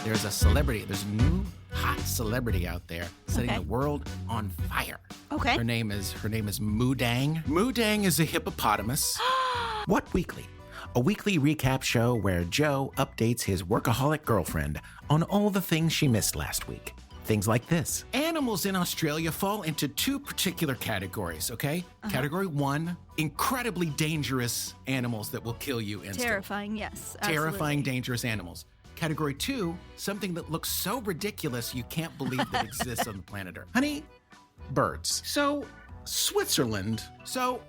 there's a new hot celebrity out there setting the world on fire. Okay. Her name is Moodang. Moodang is a hippopotamus. What Weekly? A weekly recap show where Joe updates his workaholic girlfriend on all the things she missed last week. Things like this. Animals in Australia fall into two particular categories, okay? Category 1, incredibly dangerous animals that will kill you instantly. Terrifying, yes. Absolutely. Terrifying, dangerous animals. Category 2, something that looks so ridiculous you can't believe that exists on the planet Earth. Honey, birds. So, Switzerland. So,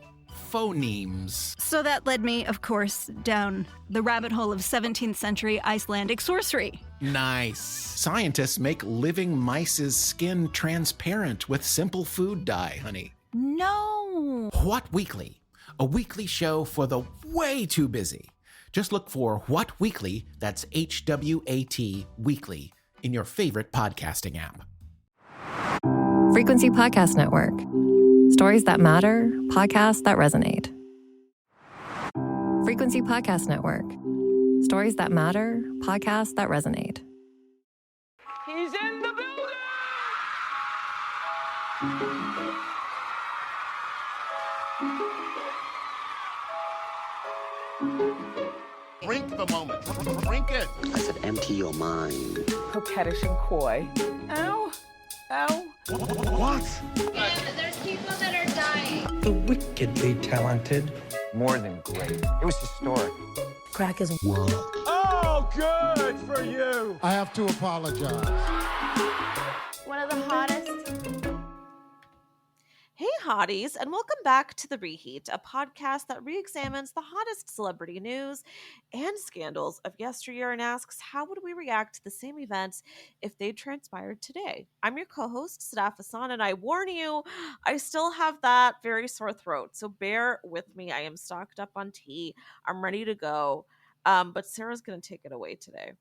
phonemes. So that led me, of course, down the rabbit hole of 17th century Icelandic sorcery. Nice. Scientists make living mice's skin transparent with simple food dye, honey. No. What Weekly? A weekly show for the way too busy. Just look for What Weekly, that's HWAT Weekly, in your favorite podcasting app. Frequency Podcast Network. Stories that matter, podcasts that resonate. Frequency Podcast Network. Stories that matter, podcasts that resonate. He's in the building! Drink the moment. Drink it. I said empty your mind. Coquettish and coy. Ow. Ow. What? And there's people that are dying. The wickedly talented. More than great. It was historic. Crack is What? Oh, good for you. I have to apologize. One of the hottest. Hey, hotties, and welcome back to The Reheat, a podcast that re-examines the hottest celebrity news and scandals of yesteryear and asks, how would we react to the same events if they transpired today? I'm your co-host, Sadaf, and I warn you, I still have that very sore throat, so bear with me. I am stocked up on tea. I'm ready to go, but Sarah's going to take it away today.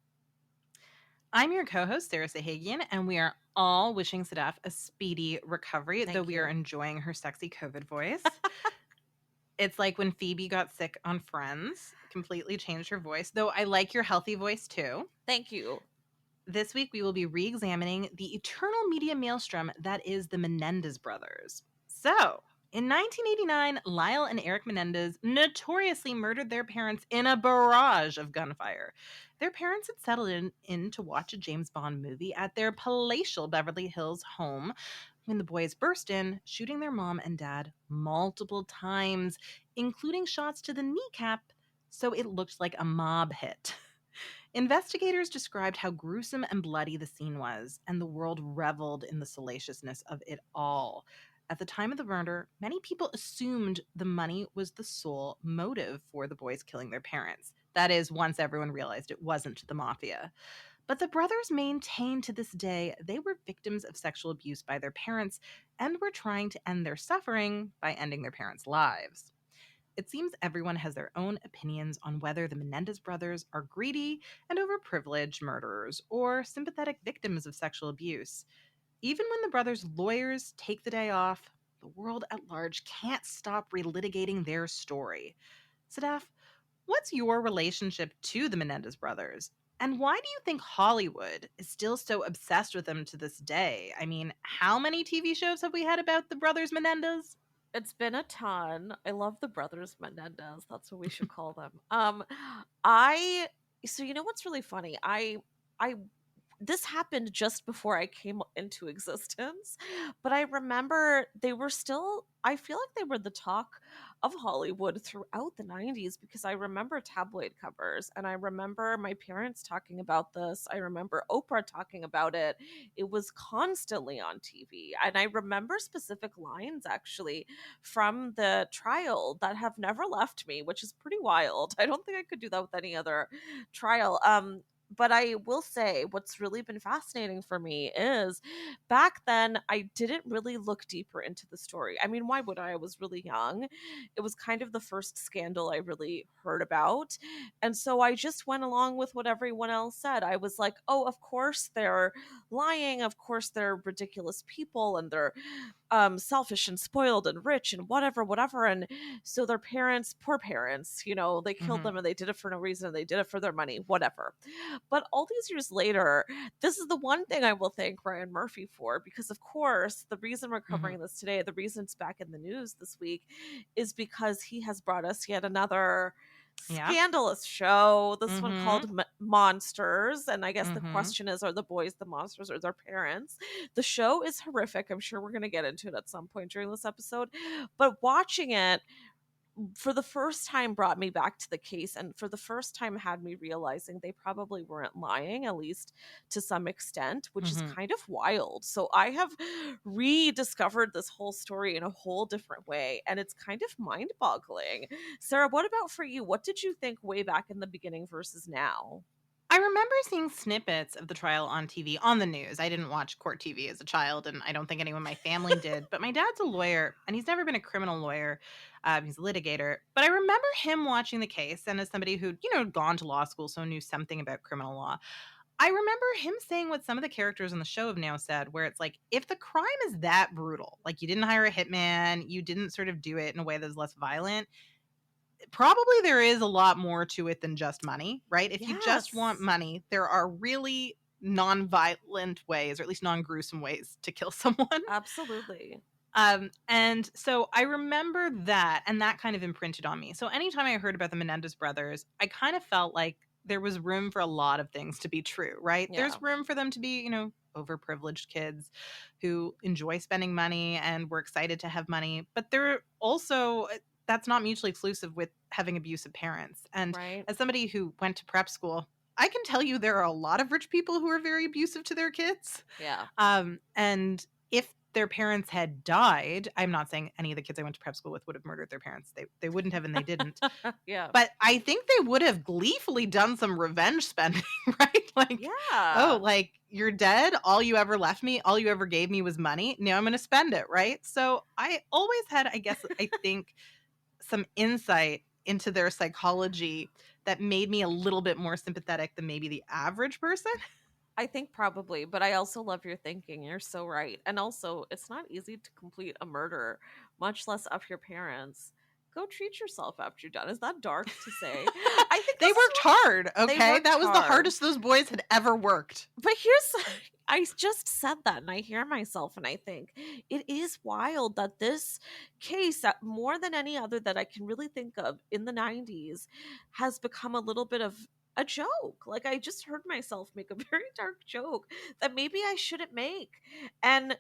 I'm your co-host, Sarah Sahagian, and we are all wishing Sadaf a speedy recovery, though we are enjoying her sexy COVID voice. It's like when Phoebe got sick on Friends, completely changed her voice, though I like your healthy voice too. Thank you. This week, we will be re-examining the eternal media maelstrom that is the Menendez brothers. So, in 1989, Lyle and Erik Menendez notoriously murdered their parents in a barrage of gunfire. Their parents had settled in to watch a James Bond movie at their palatial Beverly Hills home when the boys burst in, shooting their mom and dad multiple times, including shots to the kneecap, so it looked like a mob hit. Investigators described how gruesome and bloody the scene was, and the world reveled in the salaciousness of it all. At the time of the murder, many people assumed the money was the sole motive for the boys killing their parents. That is, once everyone realized it wasn't the mafia. But the brothers maintain to this day they were victims of sexual abuse by their parents and were trying to end their suffering by ending their parents' lives. It seems everyone has their own opinions on whether the Menendez brothers are greedy and overprivileged murderers or sympathetic victims of sexual abuse. Even when the brothers' lawyers take the day off, the world at large can't stop relitigating their story. Sadaf, what's your relationship to the Menendez brothers? And why do you think Hollywood is still so obsessed with them to this day? I mean, how many TV shows have we had about the brothers Menendez? It's been a ton. I love the brothers Menendez. That's what we should call them. So you know what's really funny? This happened just before I came into existence, but I remember I feel like they were the talk of Hollywood throughout the 90s because I remember tabloid covers and I remember my parents talking about this. I remember Oprah talking about it. It was constantly on TV. And I remember specific lines actually from the trial that have never left me, which is pretty wild. I don't think I could do that with any other trial. But I will say what's really been fascinating for me is back then I didn't really look deeper into the story. I mean, why would I? I was really young. It was kind of the first scandal I really heard about. And so I just went along with what everyone else said. I was like, oh, of course they're lying. Of course they're ridiculous people and they're selfish and spoiled and rich and whatever. And so their parents, poor parents, they killed them and they did it for no reason. They did it for their money, whatever. But all these years later, this is the one thing I will thank Ryan Murphy for, because of course the reason we're covering this today, the reason it's back in the news this week, is because he has brought us yet another scandalous show, this one called Monsters. And I guess the question is, are the boys the monsters or their parents? The show is horrific. I'm sure we're going to get into it at some point during this episode, but watching it for the first time brought me back to the case, and for the first time had me realizing they probably weren't lying, at least to some extent, which is kind of wild. So I have rediscovered this whole story in a whole different way, and it's kind of mind-boggling. Sarah, what about for you? What did you think way back in the beginning versus now? I remember seeing snippets of the trial on TV, on the news. I didn't watch court TV as a child, and I don't think anyone in my family did. But my dad's a lawyer, and he's never been a criminal lawyer. He's a litigator. But I remember him watching the case, and as somebody who'd, gone to law school, so knew something about criminal law, I remember him saying what some of the characters on the show have now said, where it's like, if the crime is that brutal, like you didn't hire a hitman, you didn't sort of do it in a way that was less violent, probably there is a lot more to it than just money, right? If you just want money, there are really non-violent ways, or at least non-gruesome ways to kill someone. Absolutely. And so I remember that, and that kind of imprinted on me. So anytime I heard about the Menendez brothers, I kind of felt like there was room for a lot of things to be true, right? Yeah. There's room for them to be, overprivileged kids who enjoy spending money and were excited to have money. But they're also, that's not mutually exclusive with having abusive parents. And as somebody who went to prep school, I can tell you there are a lot of rich people who are very abusive to their kids. Yeah. And if their parents had died, I'm not saying any of the kids I went to prep school with would have murdered their parents. They wouldn't have, and they didn't. Yeah. But I think they would have gleefully done some revenge spending, right? Like, oh, like, you're dead. All you ever left me, all you ever gave me was money. Now I'm going to spend it, right? So I always had, I think, some insight into their psychology that made me a little bit more sympathetic than maybe the average person. I think probably, but I also love your thinking. You're so right. And also, it's not easy to complete a murder, much less of your parents. Go treat yourself after you're done. Is that dark to say? I think they worked hard, okay? That was the hardest those boys had ever worked. But I just said that, and I hear myself, and I think it is wild that this case, more than any other that I can really think of in the 90s, has become a little bit of a joke. Like, I just heard myself make a very dark joke that maybe I shouldn't make. And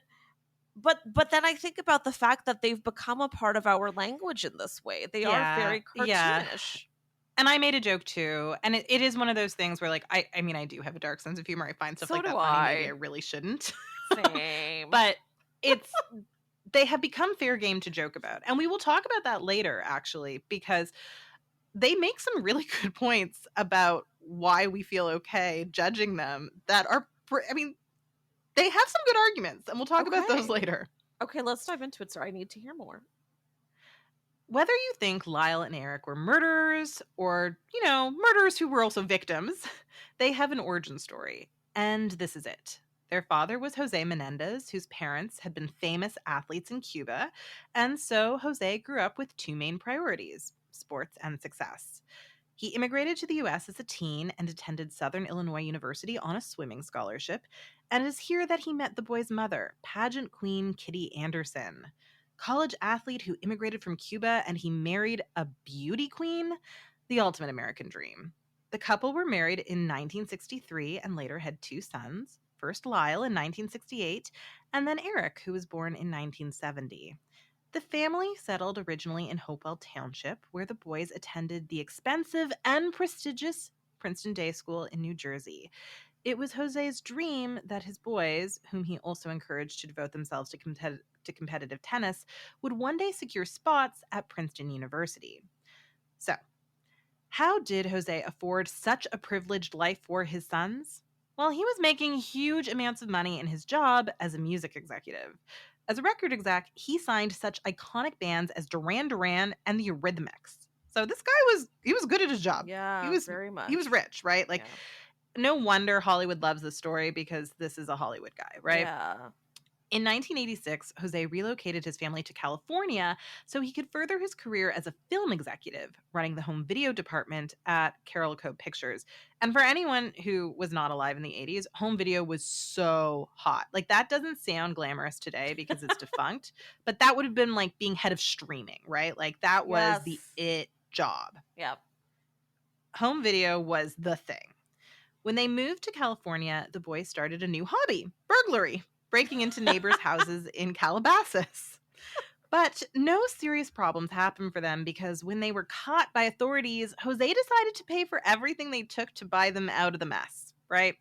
but then I think about the fact that they've become a part of our language in this way. They are very cartoonish. Yeah. And I made a joke too. And it is one of those things where, like, I mean, I do have a dark sense of humor. I find stuff like that funny. Maybe I really shouldn't. Same. But they have become fair game to joke about. And we will talk about that later, actually, because they make some really good points about why we feel okay judging them that are, they have some good arguments, and we'll talk about those later. Okay, let's dive into it, sir. I need to hear more. Whether you think Lyle and Erik were murderers or, murderers who were also victims, they have an origin story. And this is it. Their father was Jose Menendez, whose parents had been famous athletes in Cuba. And so Jose grew up with two main priorities: sports and success. He immigrated to the U.S. as a teen and attended Southern Illinois University on a swimming scholarship. And it is here that he met the boy's mother, pageant queen Kitty Anderson. College athlete who immigrated from Cuba, and he married a beauty queen, the ultimate American dream. The couple were married in 1963 and later had two sons, first Lyle in 1968, and then Erik, who was born in 1970. The family settled originally in Hopewell Township, where the boys attended the expensive and prestigious Princeton Day School in New Jersey. It was Jose's dream that his boys, whom he also encouraged to devote themselves to competitive tennis, would one day secure spots at Princeton University. So, how did Jose afford such a privileged life for his sons? Well, he was making huge amounts of money in his job as a music executive. As a record exec, he signed such iconic bands as Duran Duran and the Eurythmics. So this guy was good at his job. Yeah, he was very much. He was rich, right? Like, no wonder Hollywood loves this story, because this is a Hollywood guy, right? Yeah. In 1986, Jose relocated his family to California so he could further his career as a film executive, running the home video department at Carol Co. Pictures. And for anyone who was not alive in the 80s, home video was so hot. Like, that doesn't sound glamorous today because it's defunct, but that would have been like being head of streaming, right? Like, that was the it job. Yep. Home video was the thing. When they moved to California, the boys started a new hobby, burglary, breaking into neighbors' houses in Calabasas. But no serious problems happened for them because when they were caught by authorities, Jose decided to pay for everything they took to buy them out of the mess, right?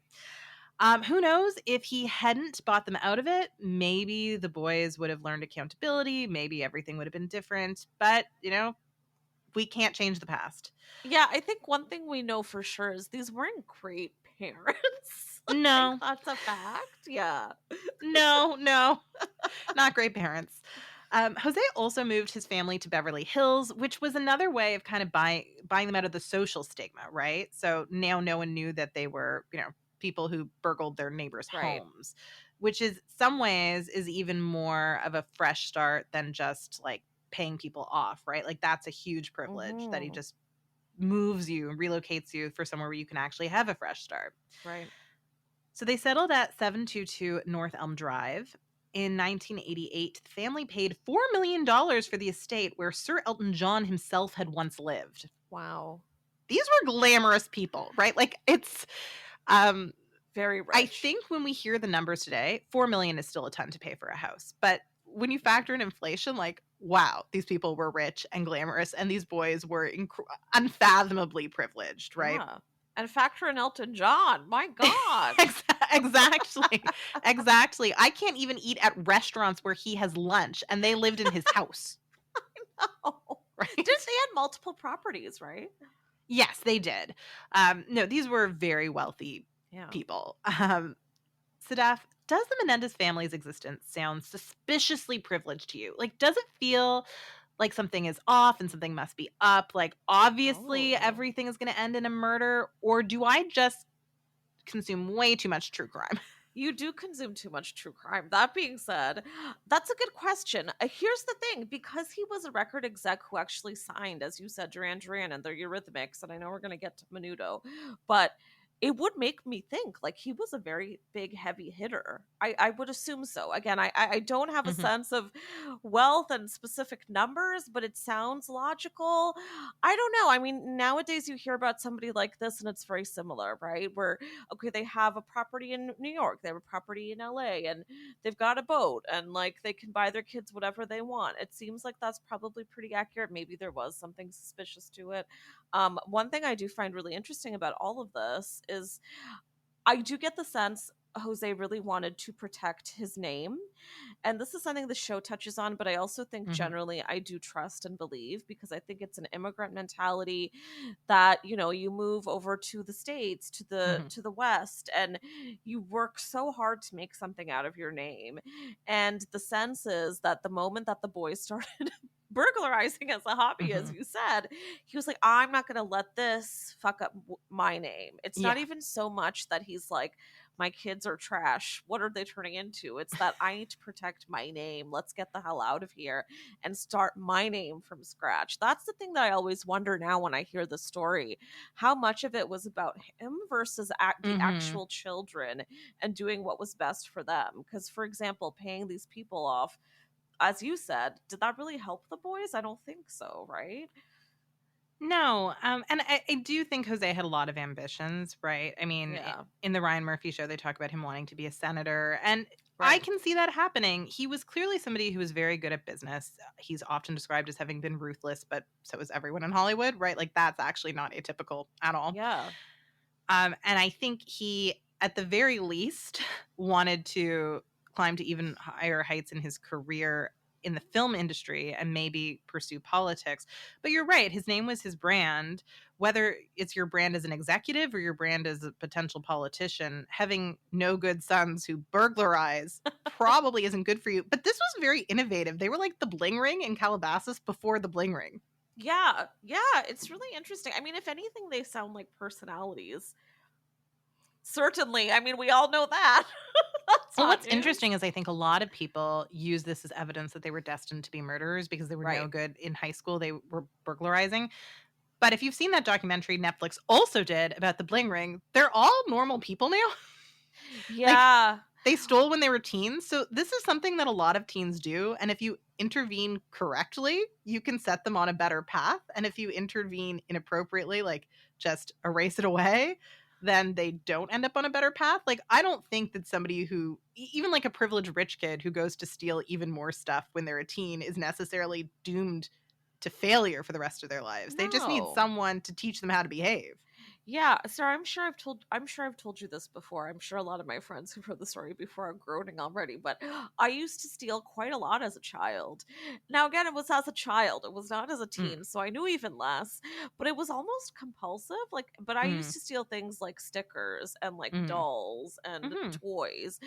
Who knows, if he hadn't bought them out of it, maybe the boys would have learned accountability, maybe everything would have been different, but, you know, we can't change the past. Yeah, I think one thing we know for sure is these weren't great parents. No. That's a fact. Yeah. No, not great parents. Jose also moved his family to Beverly Hills, which was another way of kind of buying them out of the social stigma, right? So now no one knew that they were, you know, people who burgled their neighbors' homes, which is some ways is even more of a fresh start than just like paying people off, right? Like, that's a huge privilege that he just moves you and relocates you for somewhere where you can actually have a fresh start. Right. So they settled at 722 North Elm Drive. In 1988, the family paid $4 million for the estate where Sir Elton John himself had once lived. Wow. These were glamorous people, right? Like, it's very rich. I think when we hear the numbers today, $4 million is still a ton to pay for a house. But when you factor in inflation, like, wow, these people were rich and glamorous, and these boys were unfathomably privileged, right? Yeah. And factor in Elton John. My God. Exactly. I can't even eat at restaurants where he has lunch, and they lived in his house. I know. Right? They had multiple properties, right? Yes, they did. No, these were very wealthy people. Sadaf, does the Menendez family's existence sound suspiciously privileged to you? Like, does it feel like something is off and something must be up? Like, obviously everything is going to end in a murder, or do I just consume way too much true crime? You do consume too much true crime. That being said, that's a good question. Here's the thing. Because he was a record exec who actually signed, as you said, Duran Duran and their Eurythmics, and I know we're going to get to Menudo, but it would make me think like he was a very big, heavy hitter. I would assume so. Again, I don't have a sense of wealth and specific numbers, but it sounds logical. I don't know. I mean, nowadays you hear about somebody like this and it's very similar, right? Where, okay, they have a property in New York, they have a property in LA, and they've got a boat, and like they can buy their kids whatever they want. It seems like that's probably pretty accurate. Maybe there was something suspicious to it. One thing I do find really interesting about all of this is I do get the sense Jose really wanted to protect his name. And this is something the show touches on, but I also think generally I do trust and believe, because I think it's an immigrant mentality that, you know, you move over to the States, to the West, and you work so hard to make something out of your name. And the sense is that the moment that the boys started burglarizing as a hobby, as you said, he was like, I'm not going to let this fuck up my name. It's not even so much that he's like, my kids are trash, what are they turning into? It's that I need to protect my name. Let's get the hell out of here and start my name from scratch. That's the thing that I always wonder now when I hear the story, how much of it was about him versus the actual children and doing what was best for them. Because, for example, paying these people off, as you said, did that really help the boys? I don't think so, right? No. And I do think Jose had a lot of ambitions, right? I mean, in the Ryan Murphy show, they talk about him wanting to be a senator. And I can see that happening. He was clearly somebody who was very good at business. He's often described as having been ruthless, but so is everyone in Hollywood, right? Like, that's actually not atypical at all. Yeah. And I think he, at the very least, wanted to climb to even higher heights in his career in the film industry and maybe pursue politics. But you're right, his name was his brand. Whether it's your brand as an executive or your brand as a potential politician, having no good sons who burglarize probably isn't good for you. But this was very innovative. They were like the bling ring in Calabasas before the bling ring. Yeah, it's really interesting. I mean, if anything, they sound like personalities. Certainly. I mean, we all know that. That's Well, hot what's news. interesting is I think a lot of people use this as evidence that they were destined to be murderers because they were no good in high school. They were burglarizing. But if you've seen that documentary Netflix also did about the bling ring, they're all normal people now. Yeah. They stole when they were teens. So this is something that a lot of teens do. And if you intervene correctly, you can set them on a better path. And if you intervene inappropriately, like just erase it away, then they don't end up on a better path. Like, I don't think that somebody who, even like a privileged rich kid who goes to steal even more stuff when they're a teen is necessarily doomed to failure for the rest of their lives. They just need No. someone to teach them how to behave. Yeah, so I'm sure I've told you this before. I'm sure a lot of my friends who've heard the story before are groaning already, but I used to steal quite a lot as a child. Now again, it was as a child. It was not as a teen, so I knew even less, but it was almost compulsive. Like, but I used to steal things like stickers and like dolls and toys.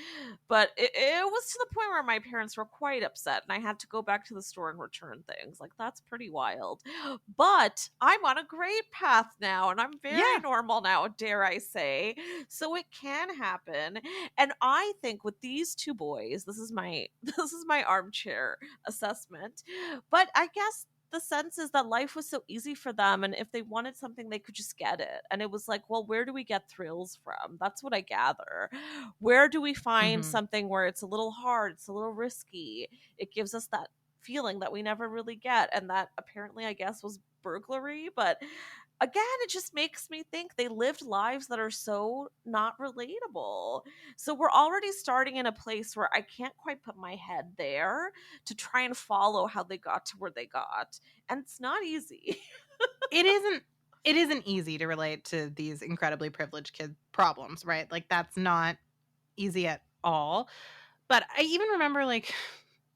But it was to the point where my parents were quite upset and I had to go back to the store and return things. Like, that's pretty wild. But I'm on a great path now and I'm very normal now, dare I say. So it can happen. And I think with these two boys, this is my armchair assessment. But I guess the sense is that life was so easy for them, and if they wanted something they could just get it. And it was like, well, where do we get thrills from? That's what I gather. Where do we find something where it's a little hard, it's a little risky, it gives us that feeling that we never really get, and that apparently I guess was burglary. But again, it just makes me think they lived lives that are so not relatable. So we're already starting in a place where I can't quite put my head there to try and follow how they got to where they got. And it's not easy. It isn't easy to relate to these incredibly privileged kid problems, right? Like, that's not easy at all. But I even remember, like,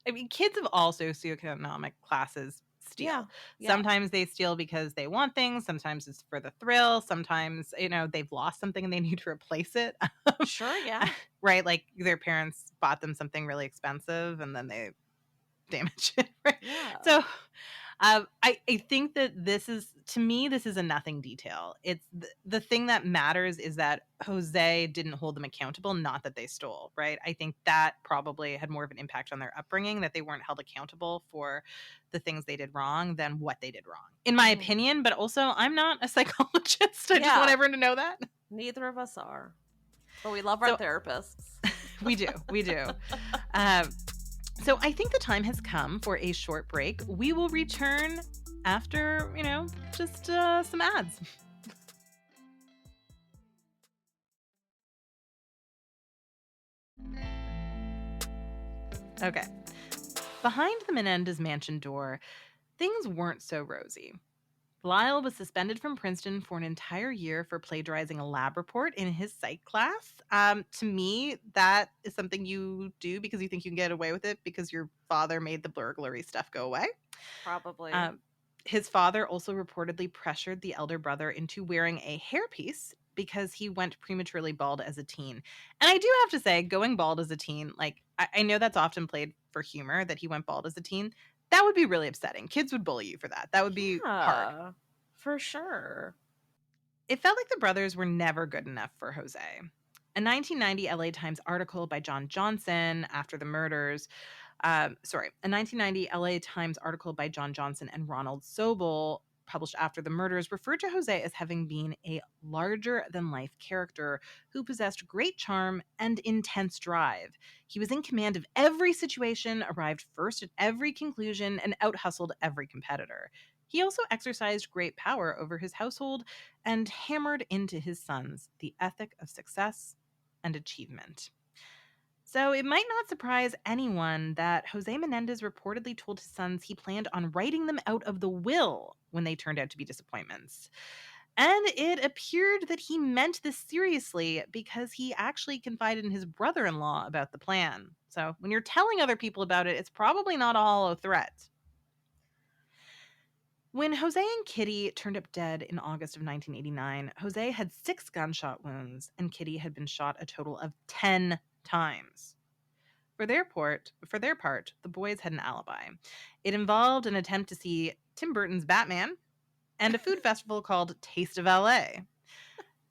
I mean, kids of all socioeconomic classes steal. Yeah. Sometimes they steal because they want things. Sometimes it's for the thrill. Sometimes, they've lost something and they need to replace it. Sure, yeah. Right? Like, their parents bought them something really expensive and then they damage it. Right? Yeah. So I think that this is a nothing detail. It's the thing that matters is that Jose didn't hold them accountable, not that they stole, right? I think that probably had more of an impact on their upbringing, that they weren't held accountable for the things they did wrong than what they did wrong, in my opinion. But also, I'm not a psychologist. I just want everyone to know that. Neither of us are. But we love our therapists. We do. So I think the time has come for a short break. We will return after, just some ads. Okay. Behind the Menendez mansion door, things weren't so rosy. Lyle was suspended from Princeton for an entire year for plagiarizing a lab report in his psych class. To me, that is something you do because you think you can get away with it because your father made the burglary stuff go away. Probably. His father also reportedly pressured the elder brother into wearing a hairpiece because he went prematurely bald as a teen. And I do have to say, going bald as a teen, like, I know that's often played for humor that he went bald as a teen. That would be really upsetting. Kids would bully you for that. That would be hard. For sure. It felt like the brothers were never good enough for Jose. A 1990 LA Times article by John Johnson after the murders, a 1990 LA Times article by John Johnson and Ronald Sobel published after the murders referred to Jose as having been a larger-than-life character who possessed great charm and intense drive. He was in command of every situation, arrived first at every conclusion, and out-hustled every competitor. He also exercised great power over his household and hammered into his sons the ethic of success and achievement. So it might not surprise anyone that Jose Menendez reportedly told his sons he planned on writing them out of the will when they turned out to be disappointments. And it appeared that he meant this seriously because he actually confided in his brother-in-law about the plan. So when you're telling other people about it, it's probably not a hollow threat. When Jose and Kitty turned up dead in August of 1989, Jose had 6 gunshot wounds and Kitty had been shot a total of 10 times. For their part, the boys had an alibi. It involved an attempt to see Tim Burton's Batman and a food festival called Taste of LA.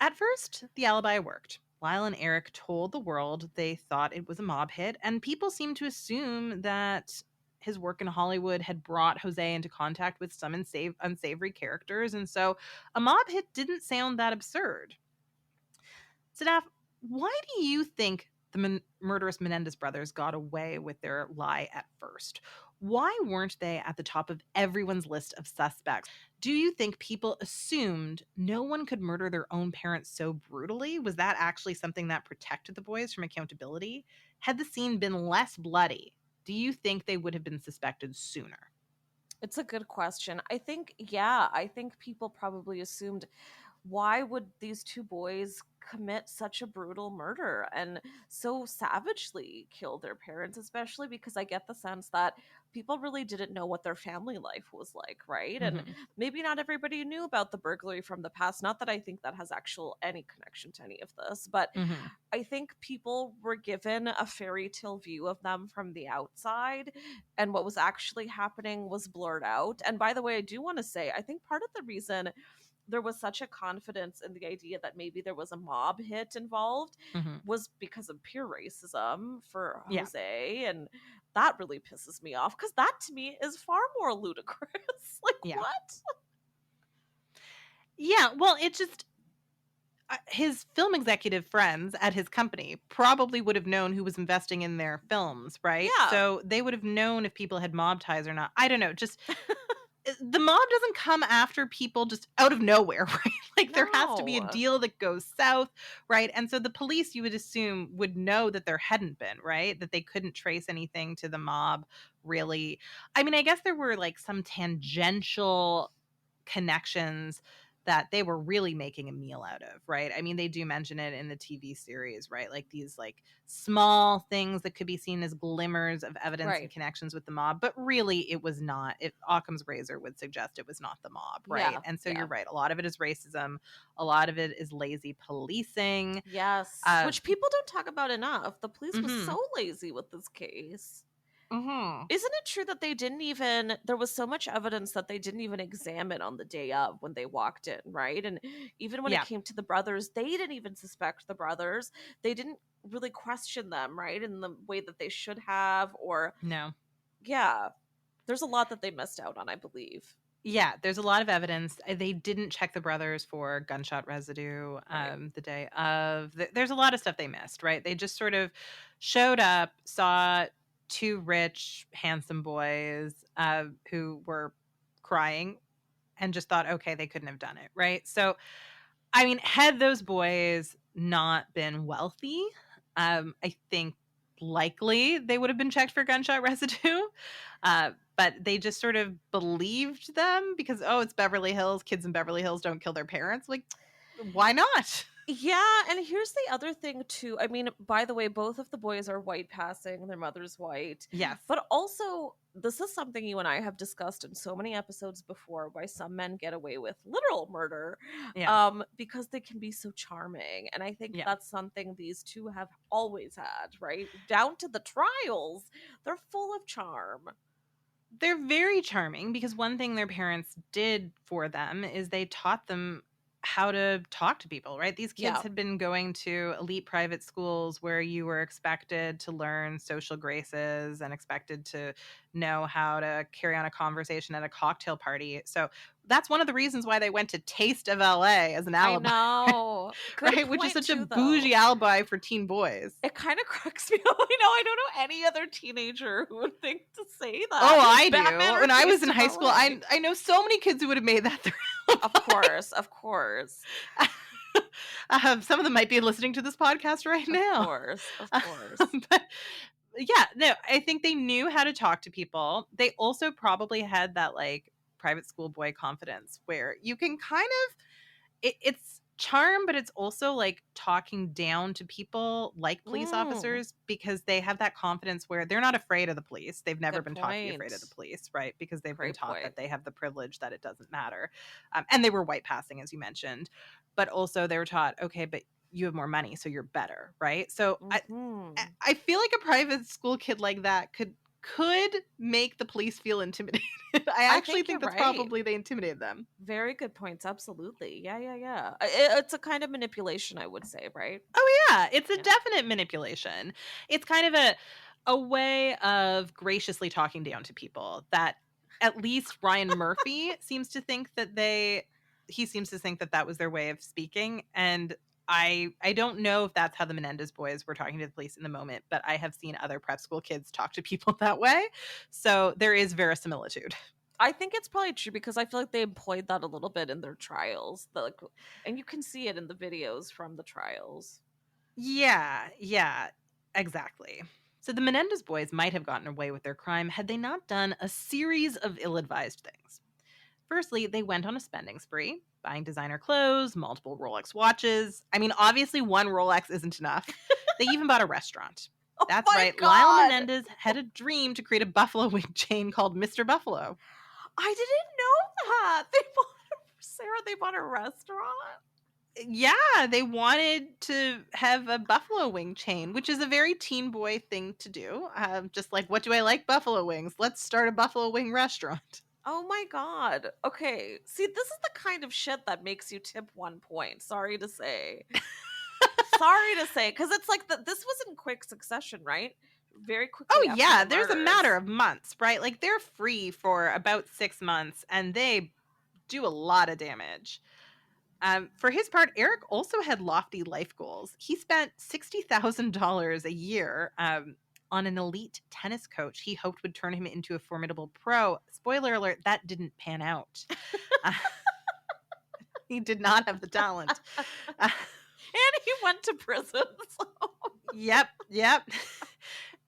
At first, the alibi worked. Lyle and Erik told the world they thought it was a mob hit, and people seemed to assume that his work in Hollywood had brought Jose into contact with some unsavory characters, and so a mob hit didn't sound that absurd. Sadaf, why do you think the murderous Menendez brothers got away with their lie at first? Why weren't they at the top of everyone's list of suspects? Do you think people assumed no one could murder their own parents so brutally? Was that actually something that protected the boys from accountability? Had the scene been less bloody, do you think they would have been suspected sooner? It's a good question. I think people probably assumed, why would these two boys commit such a brutal murder and so savagely kill their parents, especially because I get the sense that people really didn't know what their family life was like, right? And maybe not everybody knew about the burglary from the past. Not that I think that has actual any connection to any of this, but I think people were given a fairy tale view of them from the outside, and what was actually happening was blurred out. And by the way, I do want to say, I think part of the reason there was such a confidence in the idea that maybe there was a mob hit involved was because of pure racism for Jose. And that really pisses me off, because that to me is far more ludicrous. Like, what? Yeah, well, it just his film executive friends at his company probably would have known who was investing in their films, right? Yeah. So they would have known if people had mob ties or not. I don't know, just the mob doesn't come after people just out of nowhere, right? Like, there has to be a deal that goes south, right? And so the police, you would assume, would know that there hadn't been, right? That they couldn't trace anything to the mob, really. I mean, I guess there were like some tangential connections that they were really making a meal out of, right? I mean, they do mention it in the TV series, right? Like these like small things that could be seen as glimmers of evidence and connections with the mob, but really it was not. Occam's razor would suggest it was not the mob, right? And so you're right. A lot of it is racism. A lot of it is lazy policing. Yes. Which people don't talk about enough. The police was so lazy with this case. Isn't it true that there was so much evidence that they didn't even examine on the day of when they walked in, right? And even when it came to the brothers, they didn't even suspect the brothers. They didn't really question them, right? In the way that they should have, or... No. Yeah. There's a lot that they missed out on, I believe. Yeah, there's a lot of evidence. They didn't check the brothers for gunshot residue the day of. There's a lot of stuff they missed, right? They just sort of showed up, saw two rich, handsome boys who were crying and just thought, okay, they couldn't have done it, right? So, I mean, had those boys not been wealthy, I think likely they would have been checked for gunshot residue. But they just sort of believed them because, it's Beverly Hills. Kids in Beverly Hills don't kill their parents. Like, why not? Yeah, and here's the other thing too. I mean, by the way, both of the boys are white passing. Their mother's white. Yes. But also, this is something you and I have discussed in so many episodes before, why some men get away with literal murder. Because they can be so charming. And I think that's something these two have always had, right? Down to the trials, they're full of charm. They're very charming because one thing their parents did for them is they taught them how to talk to people, right? These kids had been going to elite private schools where you were expected to learn social graces and expected to know how to carry on a conversation at a cocktail party. So that's one of the reasons why they went to Taste of LA as an alibi. I know. Right? Which is such a bougie alibi for teen boys. It kind of cracks me up. I don't know any other teenager who would think to say that. Oh, I do. When I was in high school, I know so many kids who would have made that their Of course. Some of them might be listening to this podcast right now. Of course. But yeah, no, I think they knew how to talk to people. They also probably had that like private school boy confidence where you can kind of, it's charm, but it's also like talking down to people like police officers because they have that confidence where they're not afraid of the police. They've never been taught to be afraid of the police, right? Because they've been taught that they have the privilege that it doesn't matter. And they were white passing, as you mentioned, but also they were taught, okay, but you have more money, so you're better, right? So I feel like a private school kid like that could could make the police feel intimidated. I actually think that's probably they intimidated them. Very good points. Absolutely. Yeah. It's a kind of manipulation, I would say, right? Oh yeah, it's a definite manipulation. It's kind of a way of graciously talking down to people that at least Ryan Murphy seems to think that that was their way of speaking. And I don't know if that's how the Menendez boys were talking to the police in the moment, but I have seen other prep school kids talk to people that way. So there is verisimilitude. I think it's probably true because I feel like they employed that a little bit in their trials. And you can see it in the videos from the trials. Yeah, exactly. So the Menendez boys might have gotten away with their crime had they not done a series of ill-advised things. Firstly, they went on a spending spree, buying designer clothes, multiple Rolex watches. I mean, obviously one Rolex isn't enough. They even bought a restaurant. That's right. God. Lyle Menendez had a dream to create a buffalo wing chain called Mr. Buffalo. I didn't know that. They bought a restaurant? Yeah, they wanted to have a buffalo wing chain, which is a very teen boy thing to do. Just like, what do I like? Buffalo wings. Let's start a buffalo wing restaurant. Oh my God. Okay. See, this is the kind of shit that makes you tip 1 point. Sorry to say. Because it's like this was in quick succession, right? Very quickly. Oh yeah, there's a matter of months, right? Like they're free for about 6 months and they do a lot of damage. For his part, Erik also had lofty life goals. He spent $60,000 a year on an elite tennis coach he hoped would turn him into a formidable pro. Spoiler alert, that didn't pan out. He did not have the talent. And he went to prison. So. Yep.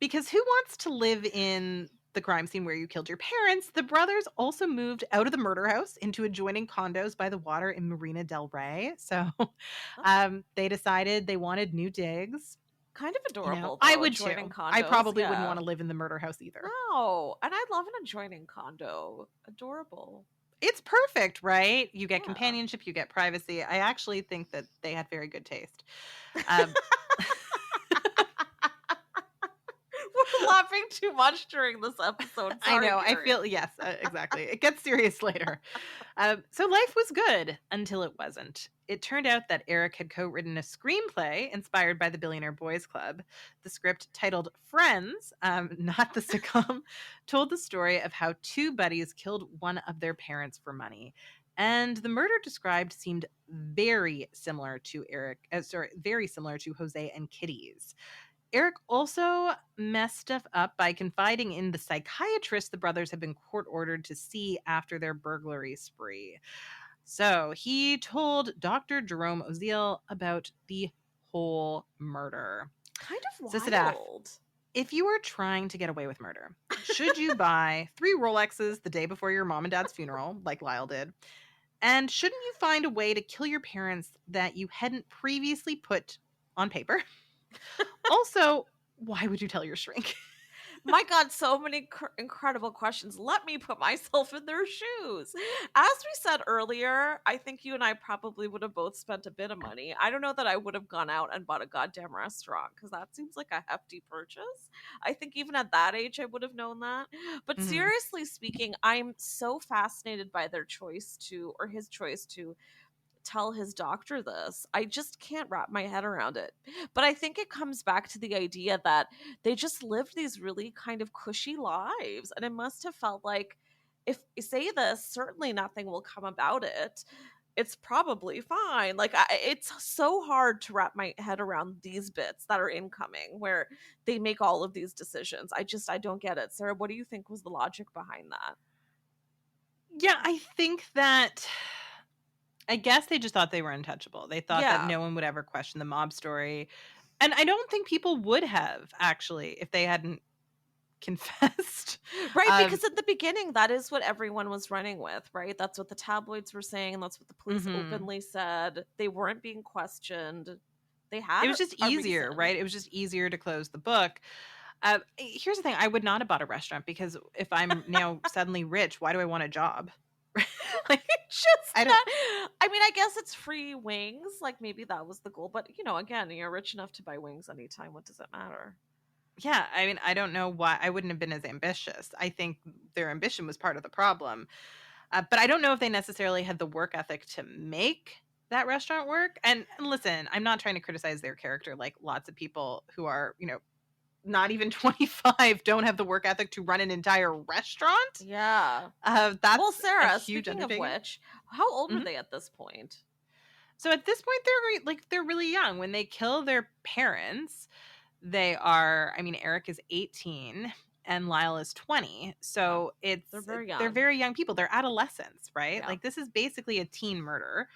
Because who wants to live in the crime scene where you killed your parents? The brothers also moved out of the murder house into adjoining condos by the water in Marina del Rey. So they decided they wanted new digs. Kind of adorable. I would too. Condos, I probably wouldn't want to live in the murder house either. No, and I love an adjoining condo. Adorable. It's perfect, right? You get companionship, you get privacy. I actually think that they had very good taste. We're laughing too much during this episode. Sorry, I know. Gary. I feel, yes, exactly. It gets serious later. So life was good until it wasn't. It turned out that Erik had co-written a screenplay inspired by the Billionaire Boys Club. The script, titled Friends, not the sitcom, told the story of how two buddies killed one of their parents for money. And the murder described seemed very similar to Jose and Kitty's. Erik also messed stuff up by confiding in the psychiatrist the brothers had been court-ordered to see after their burglary spree. So he told Dr. Jerome Oziel about the whole murder. Kind of So, wild. Sadaf, if you were trying to get away with murder, should you buy 3 Rolexes the day before your mom and dad's funeral, like Lyle did? And shouldn't you find a way to kill your parents that you hadn't previously put on paper? Also, why would you tell your shrink? My God, so many incredible questions. Let me put myself in their shoes. As we said earlier, I think you and I probably would have both spent a bit of money. I don't know that I would have gone out and bought a goddamn restaurant because that seems like a hefty purchase. I think even at that age, I would have known that. But seriously speaking, I'm so fascinated by his choice to tell his doctor this. I just can't wrap my head around it. But I think it comes back to the idea that they just lived these really kind of cushy lives. And it must have felt like, if you say this, certainly nothing will come about it. It's probably fine. Like, it's so hard to wrap my head around these bits that are incoming where they make all of these decisions. I don't get it. Sarah, what do you think was the logic behind that? Yeah, I think that... I guess they just thought they were untouchable. They thought that no one would ever question the mob story. And I don't think people would have, actually, if they hadn't confessed. Right, because at the beginning, that is what everyone was running with, right? That's what the tabloids were saying. That's what the police openly said. They weren't being questioned. They had It was just easier, right? It was just easier to close the book. Here's the thing. I would not have bought a restaurant because if I'm now suddenly rich, why do I want a job? I guess it's free wings. Like, maybe that was the goal. But, again, you're rich enough to buy wings anytime. What does it matter? Yeah, I mean, I don't know why I wouldn't have been as ambitious. I think their ambition was part of the problem. But I don't know if they necessarily had the work ethic to make that restaurant work. And listen, I'm not trying to criticize their character. Like lots of people who are, not even 25 don't have the work ethic to run an entire restaurant. Yeah. That's Well, a Sarah, huge speaking of undertaking. which, how old were Mhm. they at this point? So at this point, they're really young. When they kill their parents, they are. I mean, Erik is 18 and Lyle is 20. So They're very they're young. young people. They're adolescents, right? Yeah. Like this is basically a teen murder.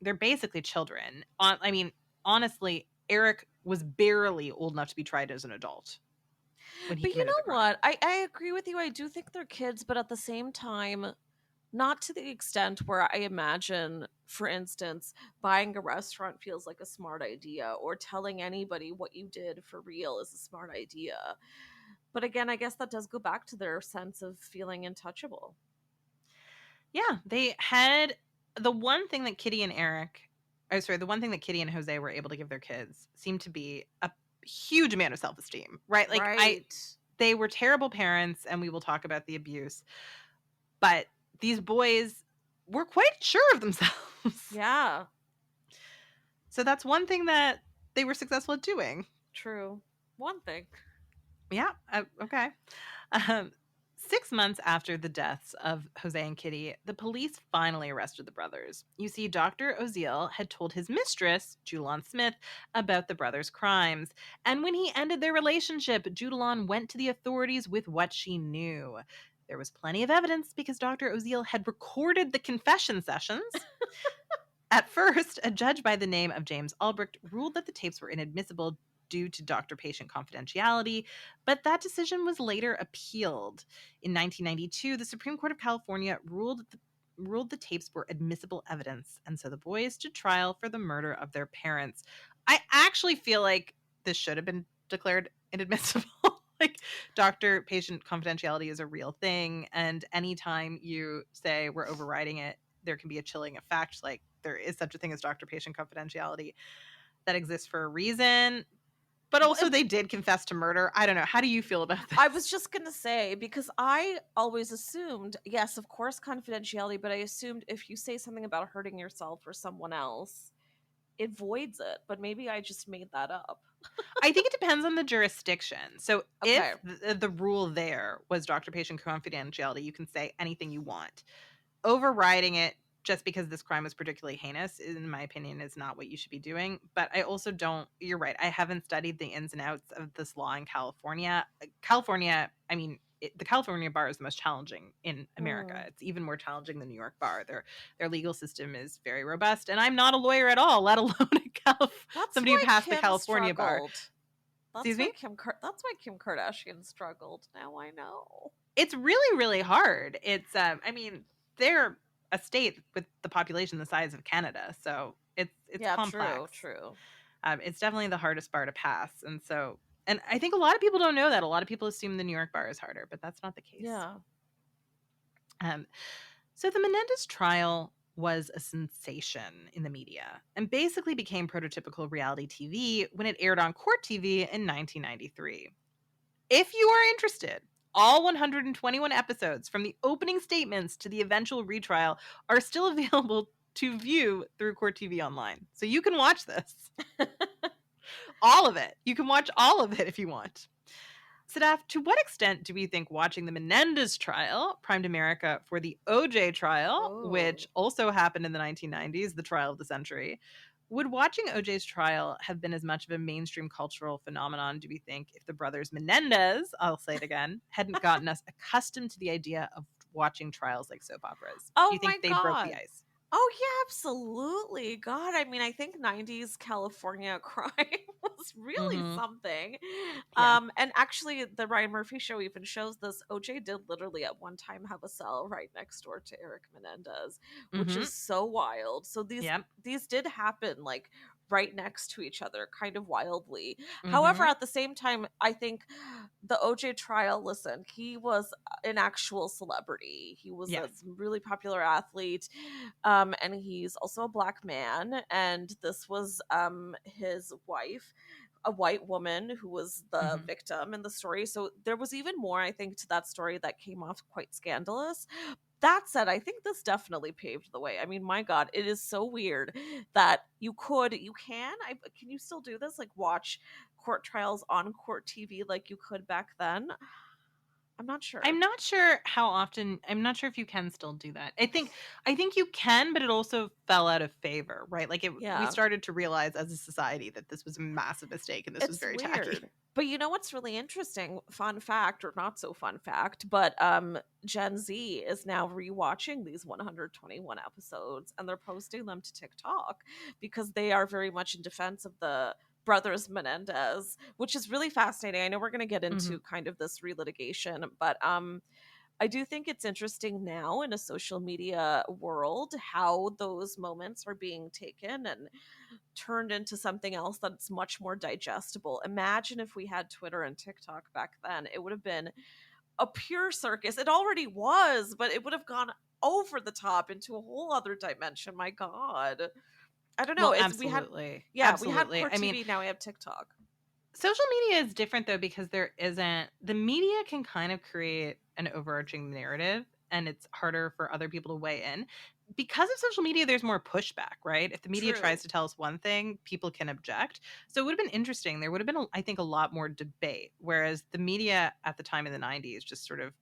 They're basically children. I mean, honestly, Erik was barely old enough to be tried as an adult when he But you committed the know crime. what? I agree with you. I do think they're kids, but at the same time, not to the extent where I imagine, for instance, buying a restaurant feels like a smart idea or telling anybody what you did for real is a smart idea. But again, I guess that does go back to their sense of feeling untouchable. Yeah, they had the one thing that Kitty and Erik, oh sorry, the one thing that Kitty and Jose were able to give their kids seemed to be a huge amount of self-esteem, right? Like Right. they were terrible parents, and we will talk about the abuse, but these boys were quite sure of themselves. Yeah, So that's one thing that they were successful at doing. true. One thing. Yeah. Okay. Um, 6 months after the deaths of Jose and Kitty, the police finally arrested the brothers. You see, Dr. Oziel had told his mistress, Judalon Smith, about the brothers' crimes. And when he ended their relationship, Judalon went to the authorities with what she knew. There was plenty of evidence because Dr. Oziel had recorded the confession sessions. At first, a judge by the name of James Albrecht ruled that the tapes were inadmissible due to doctor-patient confidentiality, but that decision was later appealed. In 1992, the Supreme Court of California ruled the tapes were admissible evidence, and so the boys stood trial for the murder of their parents. I actually feel like this should have been declared inadmissible. Like, doctor-patient confidentiality is a real thing, and anytime you say we're overriding it, there can be a chilling effect. Like, there is such a thing as doctor-patient confidentiality that exists for a reason. But also, they did confess to murder. I don't know. How do you feel about this? I was just going to say, because I always assumed, yes, of course, confidentiality, but I assumed if you say something about hurting yourself or someone else, it voids it. But maybe I just made that up. I think it depends on the jurisdiction. So Okay. if the rule there was doctor-patient confidentiality, you can say anything you want. Overriding it just because this crime was particularly heinous, in my opinion, is not what you should be doing. But I also don't, you're right, I haven't studied the ins and outs of this law in California. California, I mean, the California bar is the most challenging in America. It's even more challenging than the New York bar. Their legal system is very robust, and I'm not a lawyer at all, let alone somebody who passed the California bar. Excuse me? That's why Kim Kardashian struggled. Now I know. It's really, really hard. It's, I mean, they're a state with the population the size of Canada, so it's complex. True. It's definitely the hardest bar to pass, and I think a lot of people don't know that. A lot of people assume the New York bar is harder, but that's not the case. Yeah. So the Menendez trial was a sensation in the media and basically became prototypical reality TV when it aired on Court TV in 1993. If you are interested, all 121 episodes from the opening statements to the eventual retrial are still available to view through Court TV Online. So you can watch this. All of it. You can watch all of it if you want. Sadaf, to what extent do we think watching the Menendez trial primed America for the OJ trial, which also happened in the 1990s, the trial of the century? Would watching OJ's trial have been as much of a mainstream cultural phenomenon, do we think, if the brothers Menendez, I'll say it again, hadn't gotten us accustomed to the idea of watching trials like soap operas? Oh, do you think my they broke God. the ice? Oh, yeah, absolutely. God, I mean, I think 90s California crime was really something. Yeah. And actually, the Ryan Murphy show even shows this. OJ did literally at one time have a cell right next door to Erik Menendez, which is so wild. So these did happen like right next to each other, kind of wildly. However, at the same time, I think the OJ trial, listen, he was an actual celebrity. He was a really popular athlete. And he's also a black man. And this was his wife. a white woman who was the victim in the story. So there was even more, I think, to that story that came off quite scandalous. That said, I think this definitely paved the way. I mean, my God, it is so weird that can you still do this? Like watch court trials on court TV like you could back then? I'm not sure. I'm not sure how often. I'm not sure if you can still do that. I think you can, but it also fell out of favor, right? Like we started to realize as a society that this was a massive mistake and this was very tacky. But you know what's really interesting? Fun fact, or not so fun fact, but Gen Z is now rewatching these 121 episodes and they're posting them to TikTok because they are very much in defense of the brothers Menendez, which is really fascinating. I know we're going to get into kind of this relitigation, but I do think it's interesting now in a social media world how those moments are being taken and turned into something else that's much more digestible. Imagine if we had Twitter and TikTok back then. It would have been a pure circus. It already was, but it would have gone over the top into a whole other dimension. My God. I don't know. Well, absolutely. We had Court TV, now we have TikTok. Social media is different though because the media can kind of create an overarching narrative and it's harder for other people to weigh in. Because of social media, there's more pushback, right? If the media tries to tell us one thing, people can object. So it would have been interesting. There would have been, I think, a lot more debate, whereas the media at the time in the 90s just sort of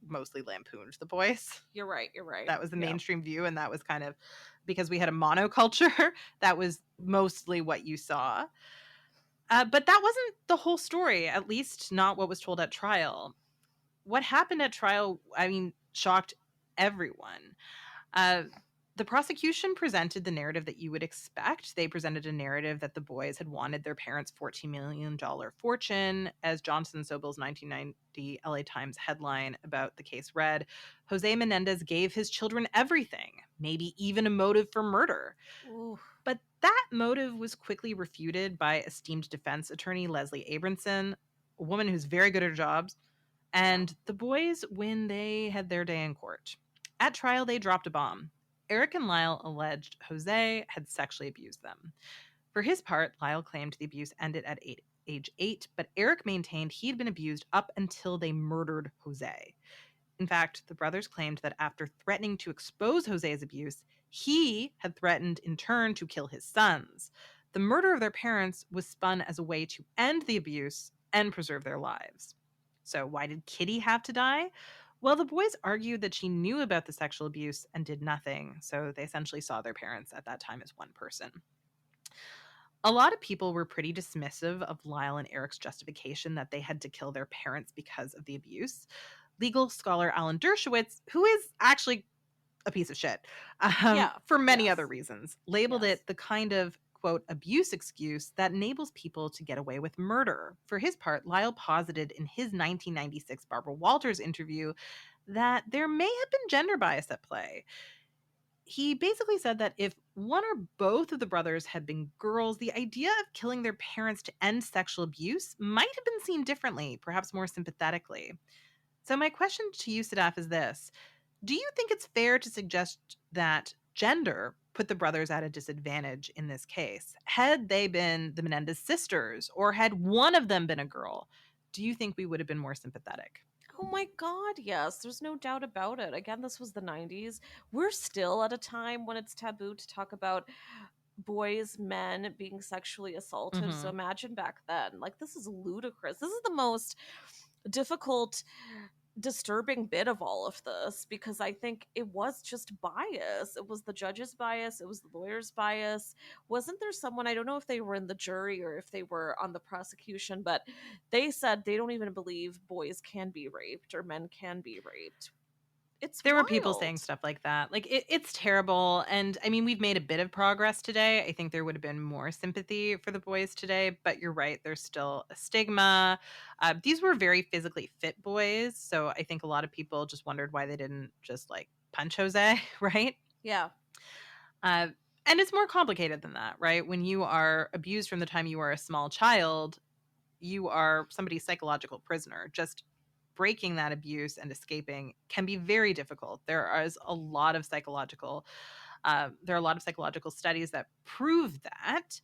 mostly lampooned the boys. You're right. That was the mainstream view, and that was kind of because we had a monoculture. That was mostly what you saw. But that wasn't the whole story, at least not what was told at trial. What happened at trial, I mean, shocked everyone. The prosecution presented the narrative that you would expect. They presented a narrative that the boys had wanted their parents' $14 million fortune. As Johnson Sobel's 1990 LA Times headline about the case read, Jose Menendez gave his children everything, maybe even a motive for murder. Ooh. But that motive was quickly refuted by esteemed defense attorney Leslie Abramson, a woman who's very good at her jobs. And the boys win. They had their day in court. At trial, they dropped a bomb. Erik and Lyle alleged Jose had sexually abused them. For his part, Lyle claimed the abuse ended at age 8, but Erik maintained he'd been abused up until they murdered Jose. In fact, the brothers claimed that after threatening to expose Jose's abuse, he had threatened in turn to kill his sons. The murder of their parents was spun as a way to end the abuse and preserve their lives. So why did Kitty have to die? Well, the boys argued that she knew about the sexual abuse and did nothing, so they essentially saw their parents at that time as one person. A lot of people were pretty dismissive of Lyle and Erik's justification that they had to kill their parents because of the abuse. Legal scholar Alan Dershowitz, who is actually a piece of shit for many other reasons, labeled it the kind of quote, abuse excuse that enables people to get away with murder. For his part, Lyle posited in his 1996 Barbara Walters interview that there may have been gender bias at play. He basically said that if one or both of the brothers had been girls, the idea of killing their parents to end sexual abuse might have been seen differently, perhaps more sympathetically. So my question to you, Sadaf, is this. Do you think it's fair to suggest that gender put the brothers at a disadvantage in this case? Had they been the Menendez sisters, or had one of them been a girl, do you think we would have been more sympathetic? Oh my God, yes. There's no doubt about it. Again, this was the 90s. We're still at a time when it's taboo to talk about boys, men being sexually assaulted. So imagine back then. Like, this is ludicrous. This is the most difficult, disturbing bit of all of this, because I think it was just bias. It was the judge's bias. It was the lawyer's bias. Wasn't there someone, I don't know if they were in the jury or if they were on the prosecution, but they said they don't even believe boys can be raped or men can be raped. There were people saying stuff like that. Like, it's terrible. And I mean, we've made a bit of progress today. I think there would have been more sympathy for the boys today, but you're right. There's still a stigma. These were very physically fit boys. So I think a lot of people just wondered why they didn't just like punch Jose, right? Yeah. And it's more complicated than that, right? When you are abused from the time you are a small child, you are somebody's psychological prisoner. Just breaking that abuse and escaping can be very difficult. There are a lot of psychological studies that prove that.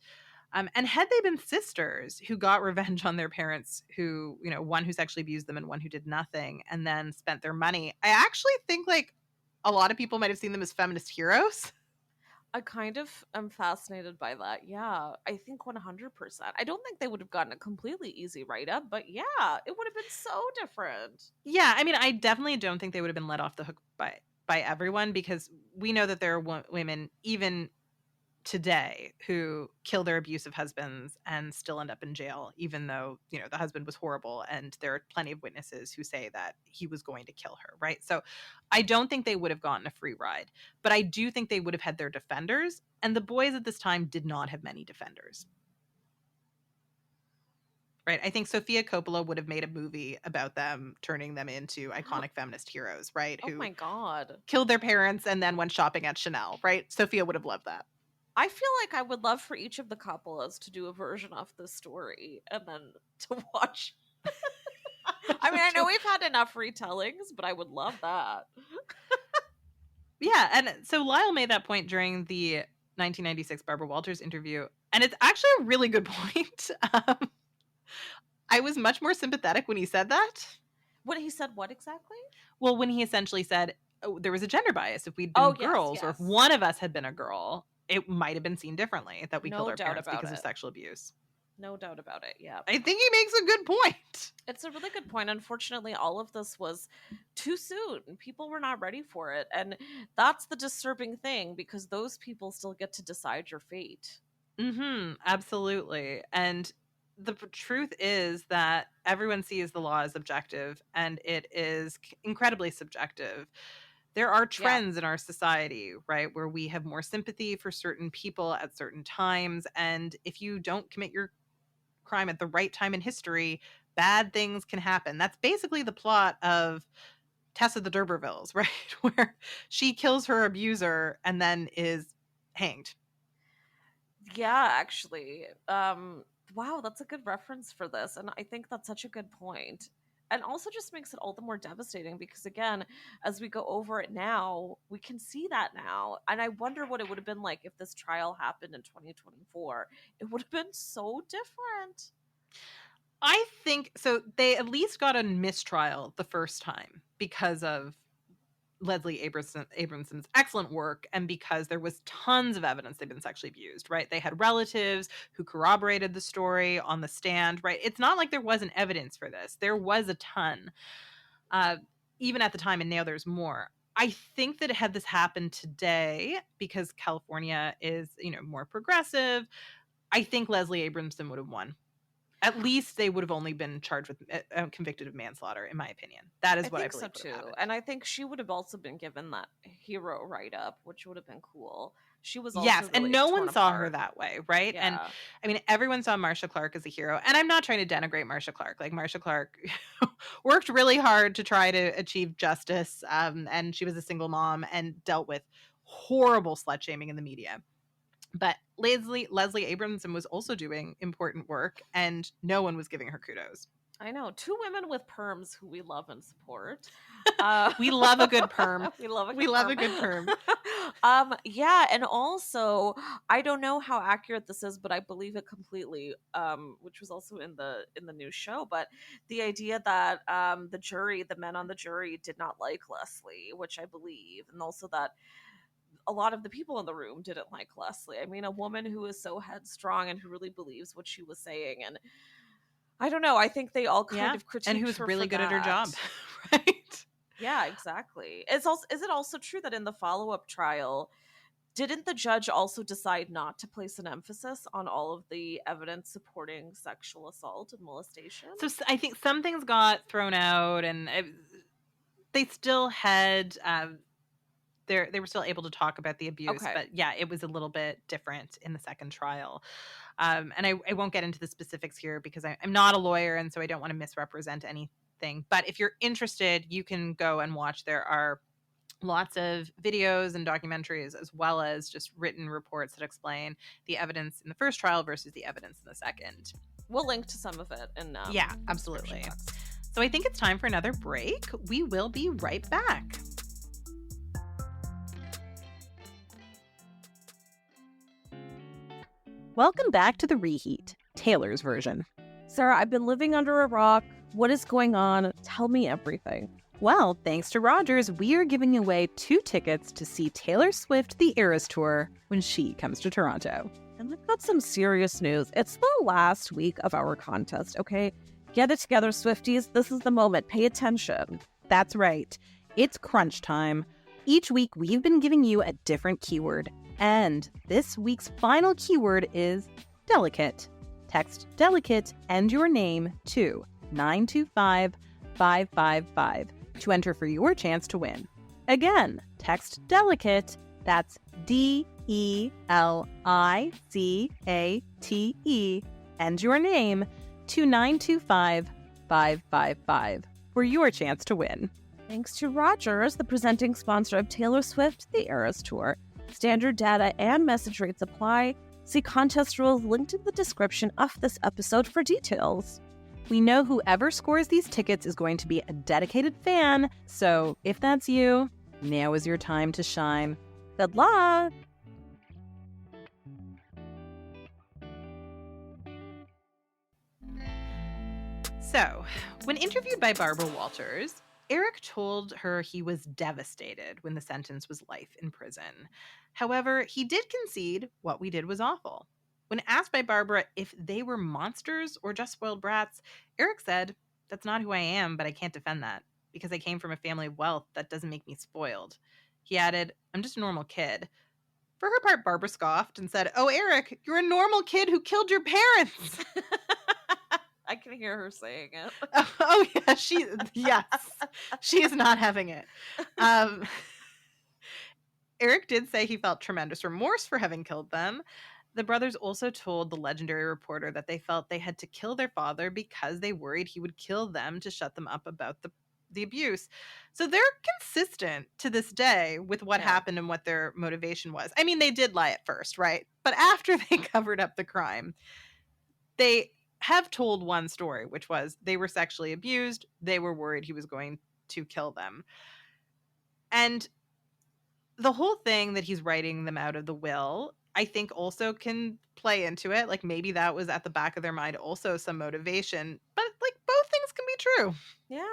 And had they been sisters who got revenge on their parents, who, one who sexually abused them and one who did nothing, and then spent their money, I actually think like a lot of people might have seen them as feminist heroes. I kind of am fascinated by that. Yeah, I think 100%. I don't think they would have gotten a completely easy write-up, but yeah, it would have been so different. Yeah, I mean, I definitely don't think they would have been let off the hook by everyone, because we know that there are women even today who kill their abusive husbands and still end up in jail, even though, the husband was horrible, and there are plenty of witnesses who say that he was going to kill her, right? So I don't think they would have gotten a free ride, but I do think they would have had their defenders, and the boys at this time did not have many defenders. Right? I think Sofia Coppola would have made a movie about them, turning them into iconic feminist heroes, right? Oh my God. Killed their parents and then went shopping at Chanel, right? Sophia would have loved that. I feel like I would love for each of the Coppolas to do a version of this story and then to watch. I mean, I know we've had enough retellings, but I would love that. Yeah, and so Lyle made that point during the 1996 Barbara Walters interview, and it's actually a really good point. I was much more sympathetic when he said that. When he said what exactly? Well, when he essentially said there was a gender bias. If we'd been girls, or if one of us had been a girl, it might have been seen differently, that we killed our parents because of sexual abuse. No doubt about it, yeah. I think he makes a good point. It's a really good point. Unfortunately, all of this was too soon. People were not ready for it. And that's the disturbing thing, because those people still get to decide your fate. Mm-hmm, absolutely. And the truth is that everyone sees the law as objective, and it is incredibly subjective. There are trends in our society, right, where we have more sympathy for certain people at certain times. And if you don't commit your crime at the right time in history, bad things can happen. That's basically the plot of Tessa the D'Urbervilles, right? Where she kills her abuser and then is hanged. Yeah, actually. Wow, that's a good reference for this. And I think that's such a good point. And also just makes it all the more devastating because, again, as we go over it now, we can see that now. And I wonder what it would have been like if this trial happened in 2024. It would have been so different. I think so. They at least got a mistrial the first time because of Leslie Abramson's excellent work, and because there was tons of evidence they've been sexually abused, right? They had relatives who corroborated the story on the stand, right? It's not like there wasn't evidence for this. There was a ton, even at the time, and now there's more. I think that had this happened today, because California is, more progressive, I think Leslie Abramson would have won. At least they would have only been charged with convicted of manslaughter, in my opinion. That is what I believe so too. And I think she would have also been given that hero write-up, which would have been cool. She was also really and no one saw apart. her that way, right? Yeah. And I mean, everyone saw Marcia Clark as a hero. And I'm not trying to denigrate Marcia Clark. Like, Marcia Clark worked really hard to try to achieve justice, and she was a single mom and dealt with horrible slut shaming in the media. But Leslie Abramson was also doing important work, and no one was giving her kudos. I know. Two women with perms who we love and support. We love a good perm. We love a good perm. Yeah, and also, I don't know how accurate this is, but I believe it completely, which was also in the new show, but the idea that the men on the jury did not like Leslie, which I believe, and also that a lot of the people in the room didn't like Leslie. I mean, a woman who is so headstrong and who really believes what she was saying. And I don't know. I think they all kind of critiqued her and who's really good at her job, right? Yeah, exactly. Is it also true that in the follow-up trial, didn't the judge also decide not to place an emphasis on all of the evidence supporting sexual assault and molestation? So I think some things got thrown out, and they still had... They were still able to talk about the abuse, but yeah, it was a little bit different in the second trial. And I won't get into the specifics here because I'm not a lawyer, and so I don't want to misrepresent anything. But if you're interested, you can go and watch. There are lots of videos and documentaries, as well as just written reports that explain the evidence in the first trial versus the evidence in the second. We'll link to some of it. Yeah, absolutely. So I think it's time for another break. We will be right back. Welcome back to The Reheat, Taylor's version. Sarah, I've been living under a rock. What is going on? Tell me everything. Well, thanks to Rogers, we are giving away 2 tickets to see Taylor Swift the Eras Tour when she comes to Toronto. And I've got some serious news. It's the last week of our contest, okay? Get it together, Swifties. This is the moment. Pay attention. That's right. It's crunch time. Each week, we've been giving you a different keyword. And this week's final keyword is delicate. Text delicate and your name to 925-555 to enter for your chance to win. Again, text delicate, that's DELICATE, and your name to 925-555 for your chance to win. Thanks to Rogers, the presenting sponsor of Taylor Swift the Eras Tour. Standard data and message rates apply. See contest rules linked in the description of this episode for details. We know whoever scores these tickets is going to be a dedicated fan, so if that's you, now is your time to shine. Good luck! So, when interviewed by Barbara Walters, Erik told her he was devastated when the sentence was life in prison. However, he did concede what we did was awful. When asked by Barbara if they were monsters or just spoiled brats, Erik said, "That's not who I am, but I can't defend that. Because I came from a family of wealth, that doesn't make me spoiled." He added, "I'm just a normal kid." For her part, Barbara scoffed and said, "Oh, Erik, you're a normal kid who killed your parents." I can hear her saying it. Oh yeah, yes, she is not having it. Erik did say he felt tremendous remorse for having killed them. The brothers also told the legendary reporter that they felt they had to kill their father because they worried he would kill them to shut them up about the abuse. So they're consistent to this day with what happened and what their motivation was. I mean, they did lie at first, right? But after they covered up the crime, they have told one story, which was they were sexually abused. They were worried he was going to kill them. And the whole thing that he's writing them out of the will, I think also can play into it. Like maybe that was at the back of their mind also some motivation. But like both things can be true. Yeah.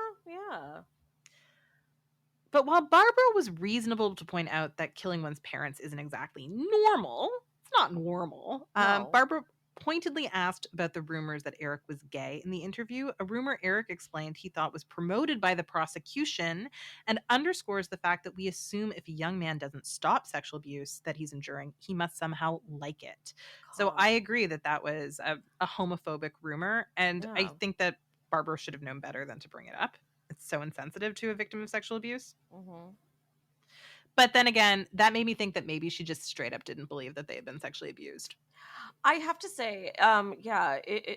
But while Barbara was reasonable to point out that killing one's parents isn't exactly normal, it's not normal. No. Barbara pointedly asked about the rumors that Erik was gay in the interview, a rumor Erik explained he thought was promoted by the prosecution and underscores the fact that we assume if a young man doesn't stop sexual abuse that he's enduring, he must somehow like it. So I agree that that was a homophobic rumor, and I think that Barbara should have known better than to bring it up. It's so insensitive to a victim of sexual abuse. Mm-hmm. But then again, that made me think that maybe she just straight up didn't believe that they had been sexually abused. I have to say,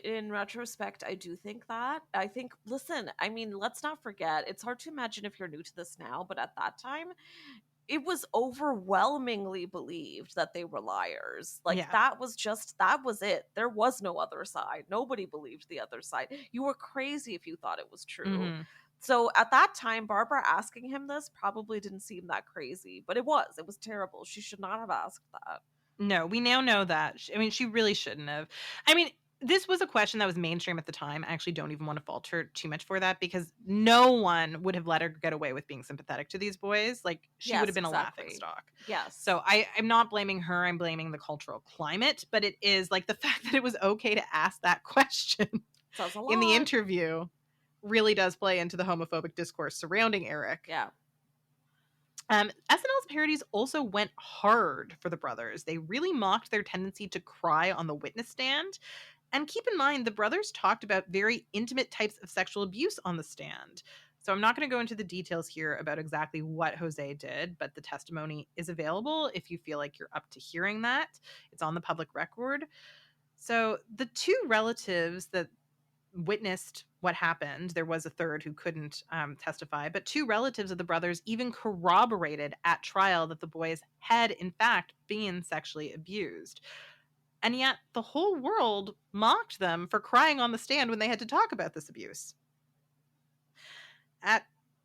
in retrospect, I do think that. I think, listen, I mean, let's not forget, it's hard to imagine if you're new to this now, but at that time, it was overwhelmingly believed that they were liars. Like, that was it. There was no other side. Nobody believed the other side. You were crazy if you thought it was true. Mm-hmm. So at that time, Barbara asking him this probably didn't seem that crazy, but it was terrible. She should not have asked that. No, we now know that. I mean, she really shouldn't have. I mean, this was a question that was mainstream at the time. I actually don't even want to fault her too much for that because no one would have let her get away with being sympathetic to these boys. Like, she would have been a laughing stock. Yes. So I'm not blaming her. I'm blaming the cultural climate. But it is like the fact that it was okay to ask that question in the interview really does play into the homophobic discourse surrounding Erik. Yeah. SNL's parodies also went hard for the brothers. They really mocked their tendency to cry on the witness stand. And keep in mind, the brothers talked about very intimate types of sexual abuse on the stand. So I'm not going to go into the details here about exactly what Jose did, but the testimony is available if you feel like you're up to hearing that. It's on the public record. So the 2 relatives that witnessed what happened, there was a third who couldn't testify, but 2 relatives of the brothers even corroborated at trial that the boys had in fact been sexually abused. And yet the whole world mocked them for crying on the stand when they had to talk about this abuse.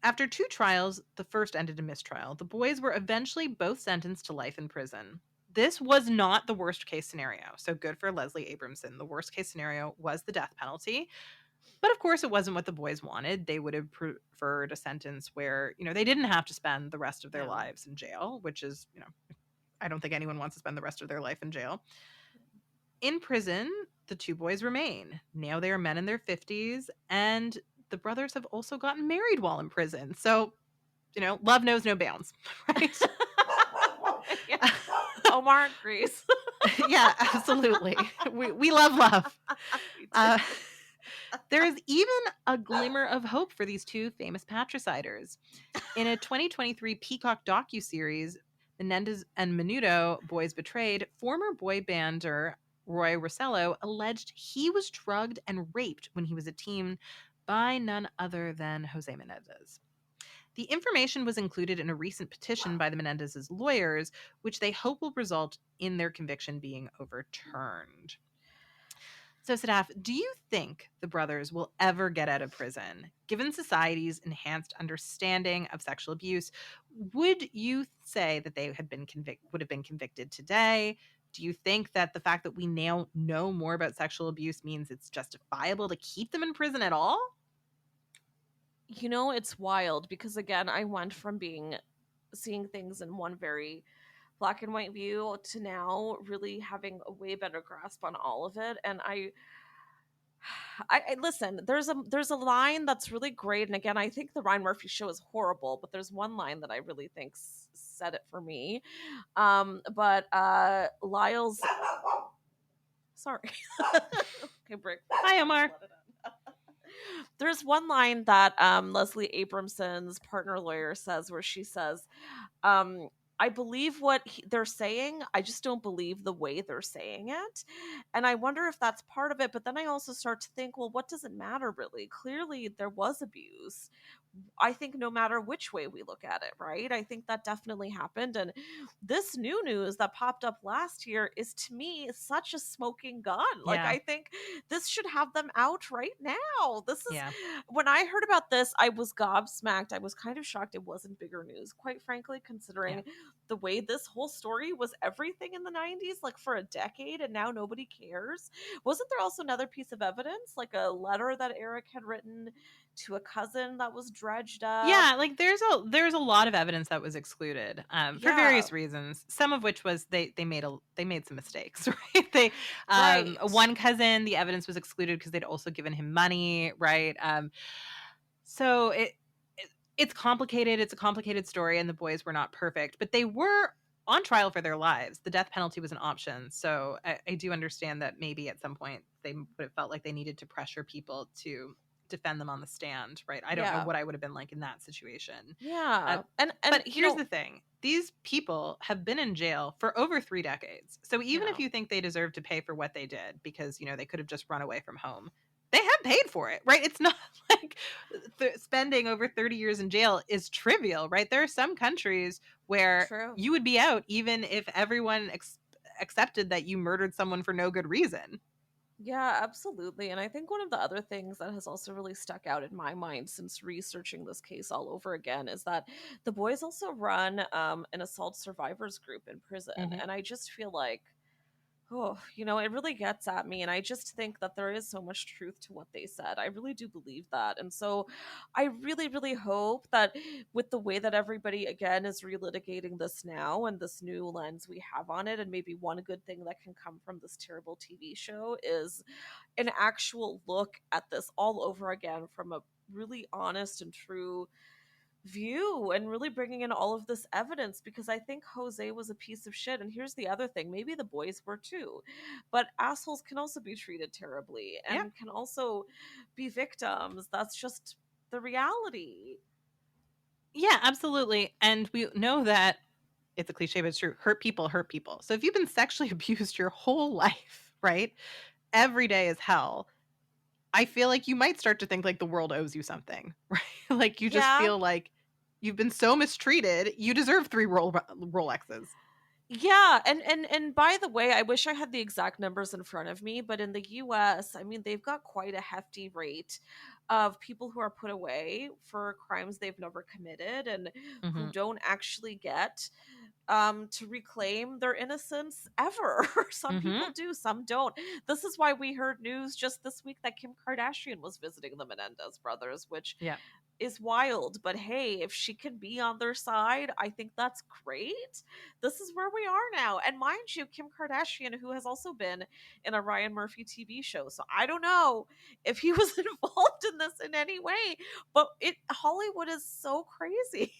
After 2 trials, the first ended in mistrial. The boys were eventually both sentenced to life in prison. this was not the worst case scenario. So good for Leslie Abramson. The worst case scenario was the death penalty. But of course, it wasn't what the boys wanted. They would have preferred a sentence where, they didn't have to spend the rest of their lives in jail, which is, I don't think anyone wants to spend the rest of their life in jail. In prison, the two boys remain. Now they are men in their 50s, and the brothers have also gotten married while in prison. So, love knows no bounds, right? Omar agrees. Yeah, absolutely. We love. There is even a glimmer of hope for these two famous patriciders. In a 2023 Peacock docuseries, Menendez and Menudo, Boys Betrayed, former boy bander Roy Rossello alleged he was drugged and raped when he was a teen by none other than Jose Menendez. The information was included in a recent petition by the Menendez's lawyers, which they hope will result in their conviction being overturned. So, Sadaf, do you think the brothers will ever get out of prison? Given society's enhanced understanding of sexual abuse, would you say that they would have been convicted today? Do you think that the fact that we now know more about sexual abuse means it's justifiable to keep them in prison at all? It's wild because, again, I went from seeing things in one very black and white view to now really having a way better grasp on all of it. And I listen, there's a line that's really great. And again, I think the Ryan Murphy show is horrible, but there's one line that I really think said it for me. But Lyle's sorry. Okay, break. Hi, Omar. There's one line that Leslie Abramson's partner lawyer says where she says, I believe what they're saying. I just don't believe the way they're saying it. And I wonder if that's part of it. But then I also start to think, well, what does it matter really? Clearly there was abuse. I think no matter which way we look at it, right? I think that definitely happened. And this new news that popped up last year is, to me, such a smoking gun. Like, I think this should have them out right now. This is, when I heard about this, I was gobsmacked. I was kind of shocked it wasn't bigger news, quite frankly, considering the way this whole story was everything in the 90s, like for a decade, and now nobody cares. Wasn't there also another piece of evidence, like a letter that Erik had written to a cousin that was dredged up? Yeah, like there's a lot of evidence that was excluded for various reasons. Some of which was they made some mistakes, right? One cousin, the evidence was excluded because they'd also given him money, right? So it's complicated. It's a complicated story, and the boys were not perfect, but they were on trial for their lives. The death penalty was an option, so I do understand that maybe at some point they would have felt like they needed to pressure people to defend them on the stand, right? I don't know what I would have been like in that situation. But here's the thing. These people have been in jail for over 3 decades. So even if you think they deserve to pay for what they did because, they could have just run away from home, they have paid for it, right? It's not like spending over 30 years in jail is trivial, right? There are some countries where you would be out even if everyone accepted that you murdered someone for no good reason. Yeah, absolutely. And I think one of the other things that has also really stuck out in my mind since researching this case all over again is that the boys also run an assault survivors group in prison. And I just feel like, it really gets at me. And I just think that there is so much truth to what they said. I really do believe that. And so I really, really hope that with the way that everybody, again, is relitigating this now and this new lens we have on it, and maybe one good thing that can come from this terrible TV show is an actual look at this all over again from a really honest and true view, and really bringing in all of this evidence, because I think Jose was a piece of shit. And here's the other thing, maybe the boys were too, but assholes can also be treated terribly and can also be victims. That's just the reality. Yeah, absolutely. And we know that it's a cliche, but it's true. Hurt people hurt people. So if you've been sexually abused your whole life, right? Every day is hell. I feel like you might start to think like the world owes you something, right? Like you just feel like you've been so mistreated, you deserve 3 Rolexes. Yeah, and by the way, I wish I had the exact numbers in front of me, but in the US, I mean, they've got quite a hefty rate of people who are put away for crimes they've never committed and who don't actually get to reclaim their innocence ever. Some Mm-hmm. people do, some don't. This is why we heard news just this week that Kim Kardashian was visiting the Menendez brothers, which Yeah. is wild. But hey, if she can be on their side, I think that's great. This is where we are now. And mind you, Kim Kardashian, who has also been in a Ryan Murphy TV show. So I don't know if he was involved in this in any way, but Hollywood is so crazy.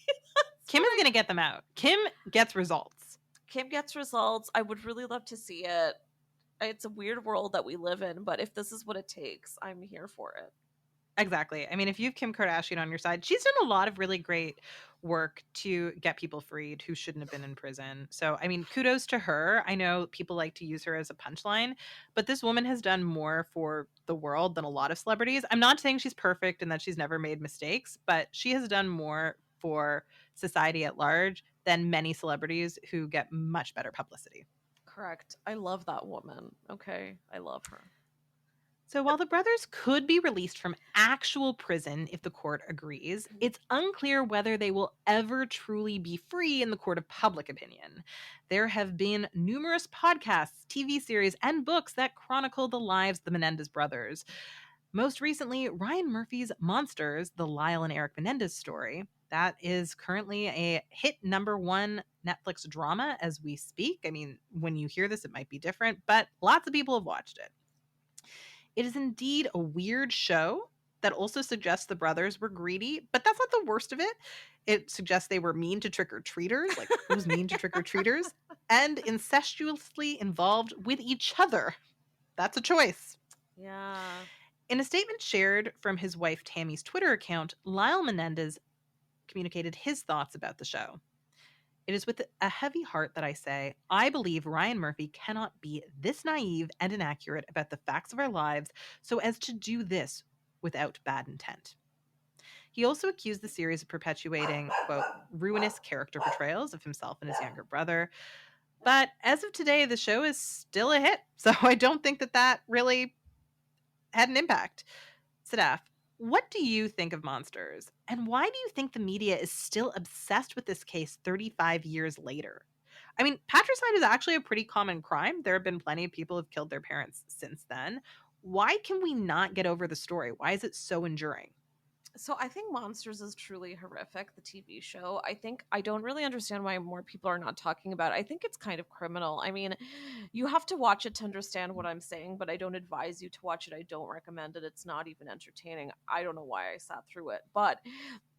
Kim is going to get them out. Kim gets results. Kim gets results. I would really love to see it. It's a weird world that we live in, but if this is what it takes, I'm here for it. Exactly. I mean, if you have Kim Kardashian on your side, she's done a lot of really great work to get people freed who shouldn't have been in prison. So, I mean, kudos to her. I know people like to use her as a punchline, but this woman has done more for the world than a lot of celebrities. I'm not saying she's perfect and that she's never made mistakes, but she has done more for society at large than many celebrities who get much better publicity. Correct. I love that woman. Okay. I love her. So while the brothers could be released from actual prison if the court agrees, it's unclear whether they will ever truly be free in the court of public opinion. There have been numerous podcasts, TV series, and books that chronicle the lives of the Menendez brothers. Most recently, Ryan Murphy's Monsters, the Lyle and Erik Menendez story. That is currently a hit #1 Netflix drama as we speak. I mean, when you hear this, it might be different, but lots of people have watched it. It is indeed a weird show that also suggests the brothers were greedy, but that's not the worst of it. It suggests they were mean to trick-or-treaters, like who's mean to trick-or-treaters, and incestuously involved with each other. That's a choice. Yeah. In a statement shared from his wife Tammy's Twitter account, Lyle Menendez communicated his thoughts about the show. It is with a heavy heart that I say, I believe Ryan Murphy cannot be this naive and inaccurate about the facts of our lives so as to do this without bad intent. He also accused the series of perpetuating, quote, ruinous character portrayals of himself and his younger brother. But as of today, the show is still a hit, so I don't think that really had an impact. Sadaf, what do you think of Monsters? And why do you think the media is still obsessed with this case 35 years later? I mean, patricide is actually a pretty common crime. There have been plenty of people who've killed their parents since then. Why can we not get over the story? Why is it so enduring? So I think Monsters is truly horrific, the TV show. I don't really understand why more people are not talking about it. I think it's kind of criminal. I mean, you have to watch it to understand what I'm saying, but I don't advise you to watch it. I don't recommend it. It's not even entertaining. I don't know why I sat through it, but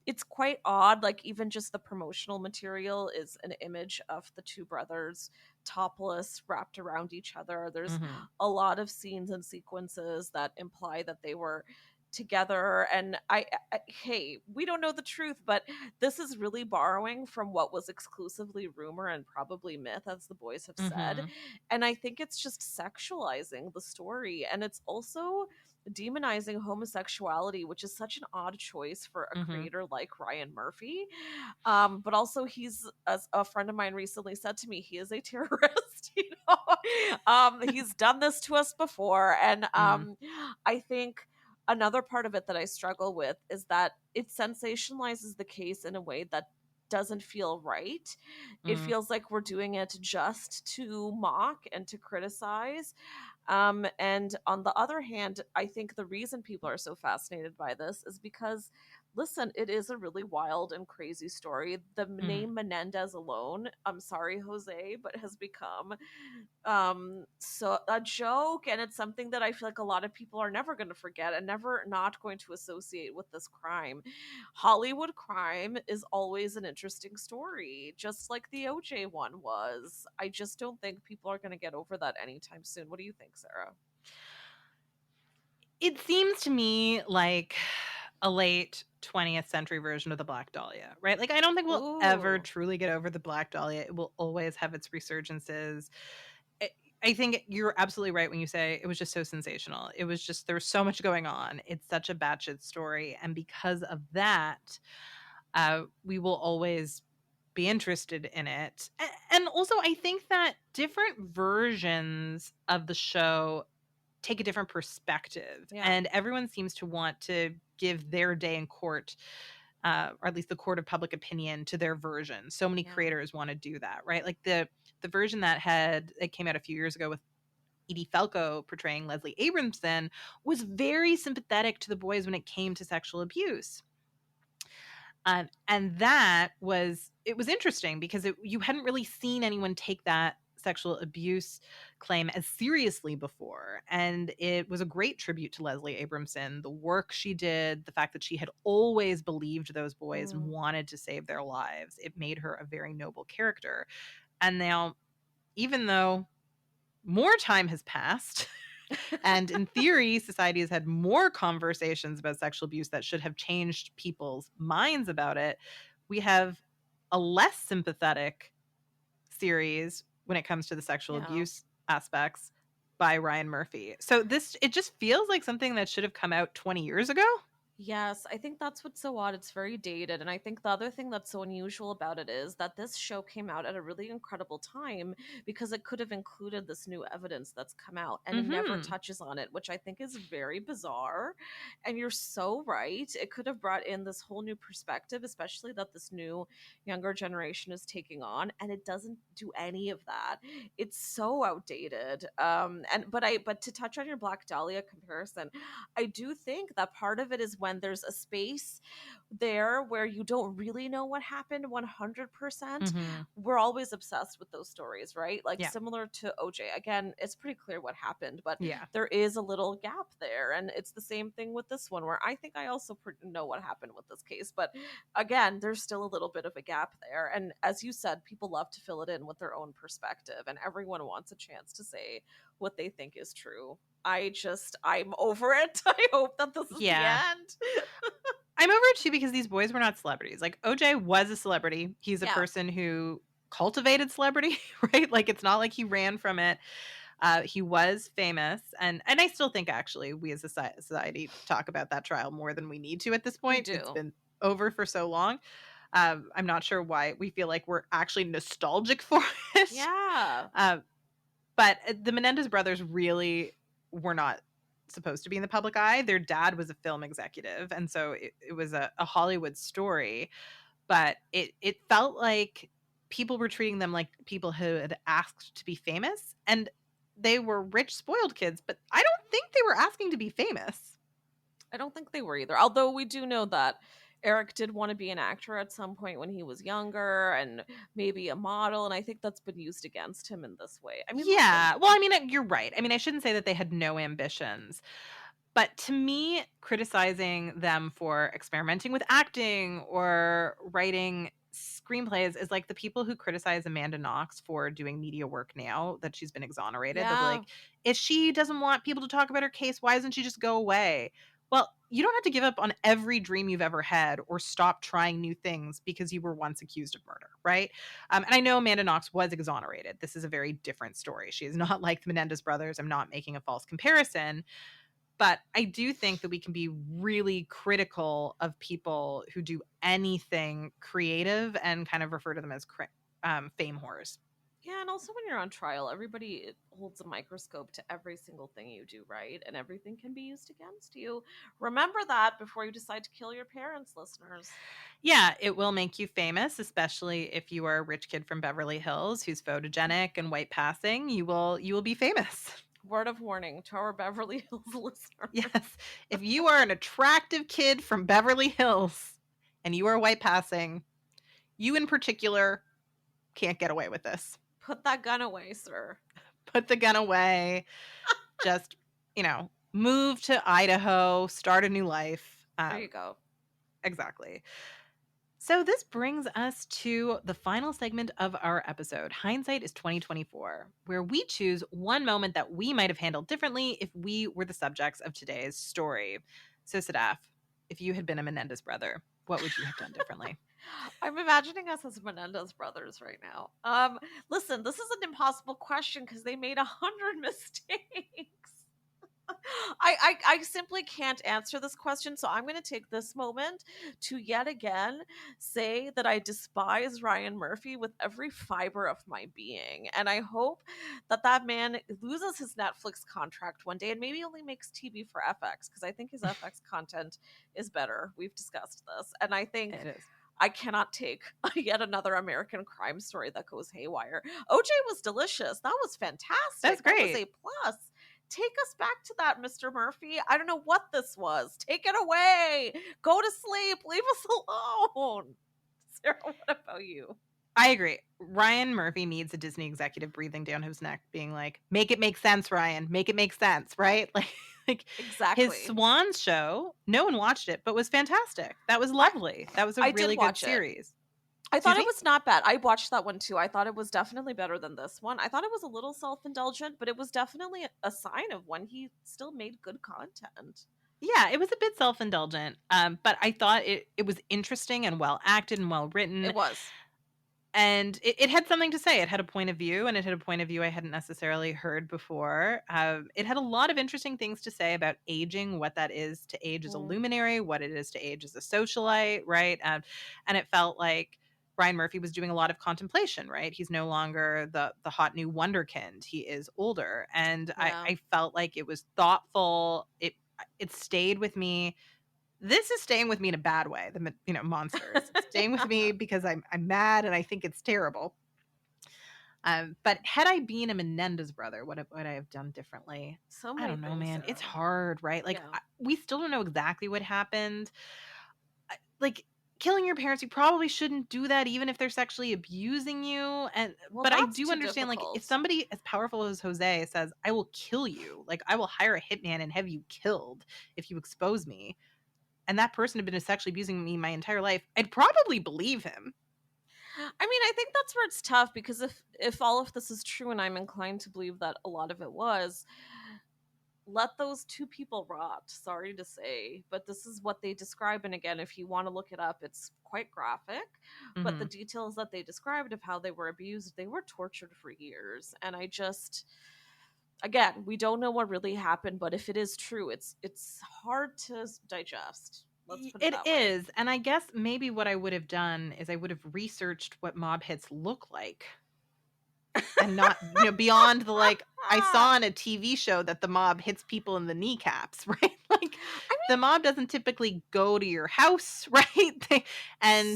it's quite odd. Like, even just the promotional material is an image of the two brothers topless, wrapped around each other. There's a lot of scenes and sequences that imply that they were together, and hey, we don't know the truth, but this is really borrowing from what was exclusively rumor and probably myth, as the boys have said. And I think it's just sexualizing the story, and it's also demonizing homosexuality, which is such an odd choice for a creator like Ryan Murphy. But also, he's, as a friend of mine recently said to me, he is a terrorist. He's done this to us before, and I think another part of it that I struggle with is that it sensationalizes the case in a way that doesn't feel right. It feels like we're doing it just to mock and to criticize. And on the other hand, I think the reason people are so fascinated by this is because, listen, it is a really wild and crazy story. The name Menendez alone, I'm sorry, Jose, but has become so a joke, and it's something that I feel like a lot of people are never going to forget and never not going to associate with this crime. Hollywood crime is always an interesting story, just like the OJ one was. I just don't think people are going to get over that anytime soon. What do you think, Sarah? It seems to me like a late 20th century version of the Black Dahlia, right? Like, I don't think we'll ever truly get over the Black Dahlia. It will always have its resurgences. I think you're absolutely right when you say it was just so sensational. It was just, there was so much going on. It's such a batshit story. And because of that, we will always be interested in it. And also, I think that different versions of the show take a different perspective. And everyone seems to want to give their day in court or at least the court of public opinion to their version. So many creators want to do that, right? Like the version it came out a few years ago with Edie Falco portraying Leslie Abramson was very sympathetic to the boys when it came to sexual abuse. And that was interesting because you hadn't really seen anyone take that sexual abuse claim as seriously before. And it was a great tribute to Leslie Abramson, the work she did, the fact that she had always believed those boys and wanted to save their lives. It made her a very noble character. And now, even though more time has passed, and in theory, society has had more conversations about sexual abuse that should have changed people's minds about it, we have a less sympathetic series when it comes to the sexual abuse aspects by Ryan Murphy. So it just feels like something that should have come out 20 years ago. Yes, I think that's what's so odd. It's very dated. And I think the other thing that's so unusual about it is that this show came out at a really incredible time because it could have included this new evidence that's come out and it never touches on it, which I think is very bizarre. And you're so right. It could have brought in this whole new perspective, especially that this new younger generation is taking on, and it doesn't do any of that. It's so outdated. But to touch on your Black Dahlia comparison, I do think that part of it is when there's a space there where you don't really know what happened 100%. We're always obsessed with those stories, right? Like similar to OJ. Again, it's pretty clear what happened, but there is a little gap there. And it's the same thing with this one where I think I also know what happened with this case. But again, there's still a little bit of a gap there. And as you said, people love to fill it in with their own perspective, and everyone wants a chance to say what they think is true. I'm over it. I hope that this is the end. I'm over it too because these boys were not celebrities. Like OJ was a celebrity. He's a person who cultivated celebrity, right? Like it's not like he ran from it. He was famous. And I still think actually we as a society talk about that trial more than we need to at this point. It's been over for so long. I'm not sure why we feel like we're actually nostalgic for it. Yeah. But the Menendez brothers really were not supposed to be in the public eye. Their dad was a film executive, and so it was a Hollywood story, but it felt like people were treating them like people who had asked to be famous, and they were rich, spoiled kids, but I don't think they were asking to be famous. I don't think they were either, although we do know that Erik did want to be an actor at some point when he was younger and maybe a model. And I think that's been used against him in this way. I mean, well, I mean, you're right. I mean, I shouldn't say that they had no ambitions, but to me, criticizing them for experimenting with acting or writing screenplays is like the people who criticize Amanda Knox for doing media work now that she's been exonerated. They'll be like, if she doesn't want people to talk about her case, why doesn't she just go away? Well, you don't have to give up on every dream you've ever had or stop trying new things because you were once accused of murder, right? And I know Amanda Knox was exonerated. This is a very different story. She is not like the Menendez brothers. I'm not making a false comparison. But I do think that we can be really critical of people who do anything creative and kind of refer to them as fame whores. Yeah, and also when you're on trial, everybody holds a microscope to every single thing you do, right? And everything can be used against you. Remember that before you decide to kill your parents, listeners. Yeah, it will make you famous, especially if you are a rich kid from Beverly Hills who's photogenic and white passing. You will be famous. Word of warning to our Beverly Hills listeners. Yes, if you are an attractive kid from Beverly Hills and you are white passing, you in particular can't get away with this. Put that gun away, sir. Put the gun away. Just, move to Idaho, start a new life. There you go. Exactly. So this brings us to the final segment of our episode, Hindsight is 2024, where we choose one moment that we might have handled differently if we were the subjects of today's story. So Sadaf, if you had been a Menendez brother, what would you have done differently? I'm imagining us as Menendez brothers right now. Listen, this is an impossible question because they made 100 mistakes. I simply can't answer this question, so I'm going to take this moment to yet again say that I despise Ryan Murphy with every fiber of my being, and I hope that that man loses his Netflix contract one day and maybe only makes TV for FX, because I think his FX content is better. We've discussed this, and I think It is. I cannot take yet another American crime story that goes haywire. OJ was delicious. That was fantastic. That's That was great. A plus. Take us back to that, Mr. Murphy. I don't know what this was. Take it away. Go to sleep. Leave us alone. Sarah, what about you? I agree. Ryan Murphy needs a Disney executive breathing down his neck, being like, make it make sense, Ryan. Make it make sense, right? Like Exactly. his Swan show, no one watched it, but was fantastic. That was lovely. That was a really good series. I thought it was not bad. I watched that one too. I thought it was definitely better than this one. I thought it was a little self-indulgent, but it was definitely a sign of when he still made good content. Yeah, it was a bit self-indulgent, but I thought it was interesting and well acted and well written. It was. And it had something to say. It had a point of view, and it had a point of view I hadn't necessarily heard before. It had a lot of interesting things to say about aging, what that is to age as a luminary, what it is to age as a socialite, right? And it felt like Ryan Murphy was doing a lot of contemplation, right? He's no longer the hot new wonderkind. He is older. And I felt like it was thoughtful. It stayed with me. This is staying with me in a bad way. The monsters. It's staying with me because I'm mad and I think it's terrible. But had I been a Menendez brother, what would I have done differently? I don't know, man. It's hard, right? Like we still don't know exactly what happened. Like killing your parents, you probably shouldn't do that, even if they're sexually abusing you. But I do understand, like, if somebody as powerful as Jose says, "I will kill you," like I will hire a hitman and have you killed if you expose me, and that person had been sexually abusing me my entire life, I'd probably believe him. I mean, I think that's where it's tough, because if all of this is true, and I'm inclined to believe that a lot of it was, let those two people rot. Sorry to say, but this is what they describe. And again, if you want to look it up, it's quite graphic. But the details that they described of how they were abused, they were tortured for years. And I just, again, we don't know what really happened, but if it is true, it's hard to digest. Let's put it that way. Is. And I guess maybe what I would have done is I would have researched what mob hits look like. And not, beyond the, like, I saw on a TV show that the mob hits people in the kneecaps, right? Like, the mob doesn't typically go to your house, right?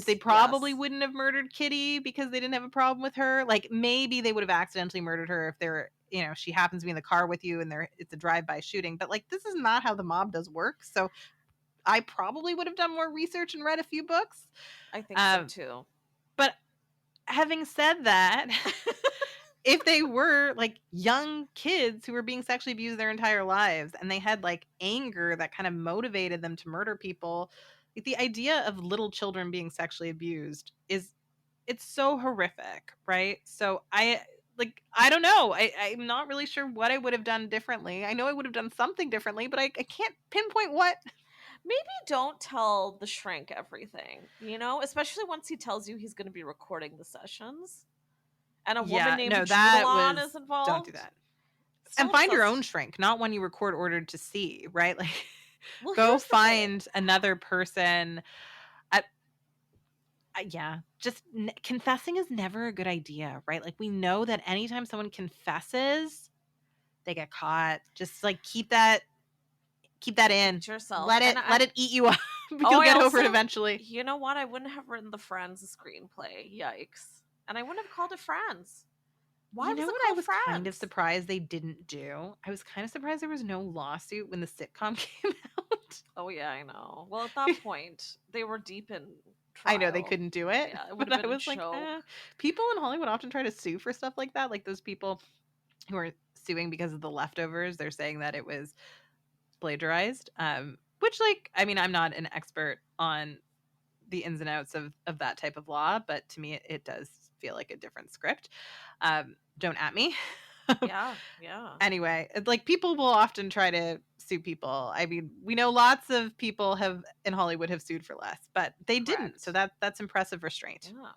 They probably wouldn't have murdered Kitty because they didn't have a problem with her. Like, maybe they would have accidentally murdered her if they're, she happens to be in the car with you and it's a drive-by shooting. But, like, this is not how the mob does work. So I probably would have done more research and read a few books. I think so too. But having said that, if they were like young kids who were being sexually abused their entire lives and they had like anger that kind of motivated them to murder people, like, the idea of little children being sexually abused it's so horrific, right? So I don't know. I'm not really sure what I would have done differently. I know I would have done something differently, but I can't pinpoint what. Maybe don't tell the shrink everything, especially once he tells you he's going to be recording the sessions. And a woman named Jubilon is involved. Don't do that. And find your own shrink, not one you record ordered to see, right? Like, go find another person. Just confessing is never a good idea, right? Like, we know that anytime someone confesses, they get caught. Just like keep that in. Yourself. Let it eat you up. You'll get over it eventually. You know what? I wouldn't have written the Friends screenplay. Yikes. And I wouldn't have called it Friends. Why was it called I was Friends? kind of surprised they didn't do? I was kind of surprised there was no lawsuit when the sitcom came out. Oh, yeah, I know. Well, at that point, they were deep in trial. I know they couldn't do it. Yeah, it would but have been I was a like, joke. People in Hollywood often try to sue for stuff like that. Like those people who are suing because of The Leftovers, they're saying that it was plagiarized. Which, like, I mean, I'm not an expert on the ins and outs of that type of law, but to me it does feel like a different script. Don't at me. Yeah. Anyway, like, people will often try to sue people. I mean, we know lots of people in Hollywood have sued for less, but they didn't. So that's impressive restraint. Yeah,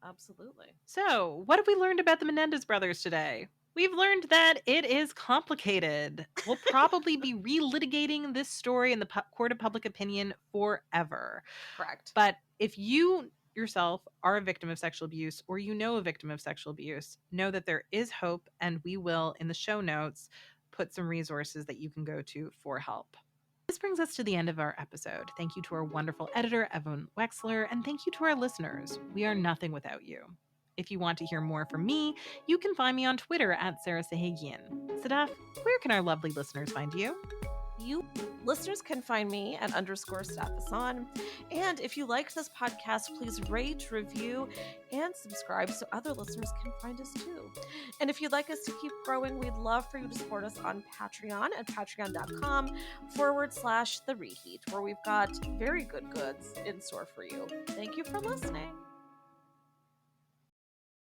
absolutely. So what have we learned about the Menendez brothers today? We've learned that it is complicated. We'll probably be relitigating this story in the court of public opinion forever. Correct. But if you yourself are a victim of sexual abuse, or you know a victim of sexual abuse, know that there is hope, and we will, in the show notes, put some resources that you can go to for help. This brings us to the end of our episode. Thank you to our wonderful editor, Evan Wexler, and thank you to our listeners. We are nothing without you. If you want to hear more from me, you can find me on Twitter at Sarah Sahagian. Sadaf, where can our lovely listeners find you? You listeners can find me at _Staffason. And if you liked this podcast, please rate, review, and subscribe so other listeners can find us too. And if you'd like us to keep growing, we'd love for you to support us on Patreon at patreon.com/The Reheat, where we've got very good goods in store for you. Thank you for listening.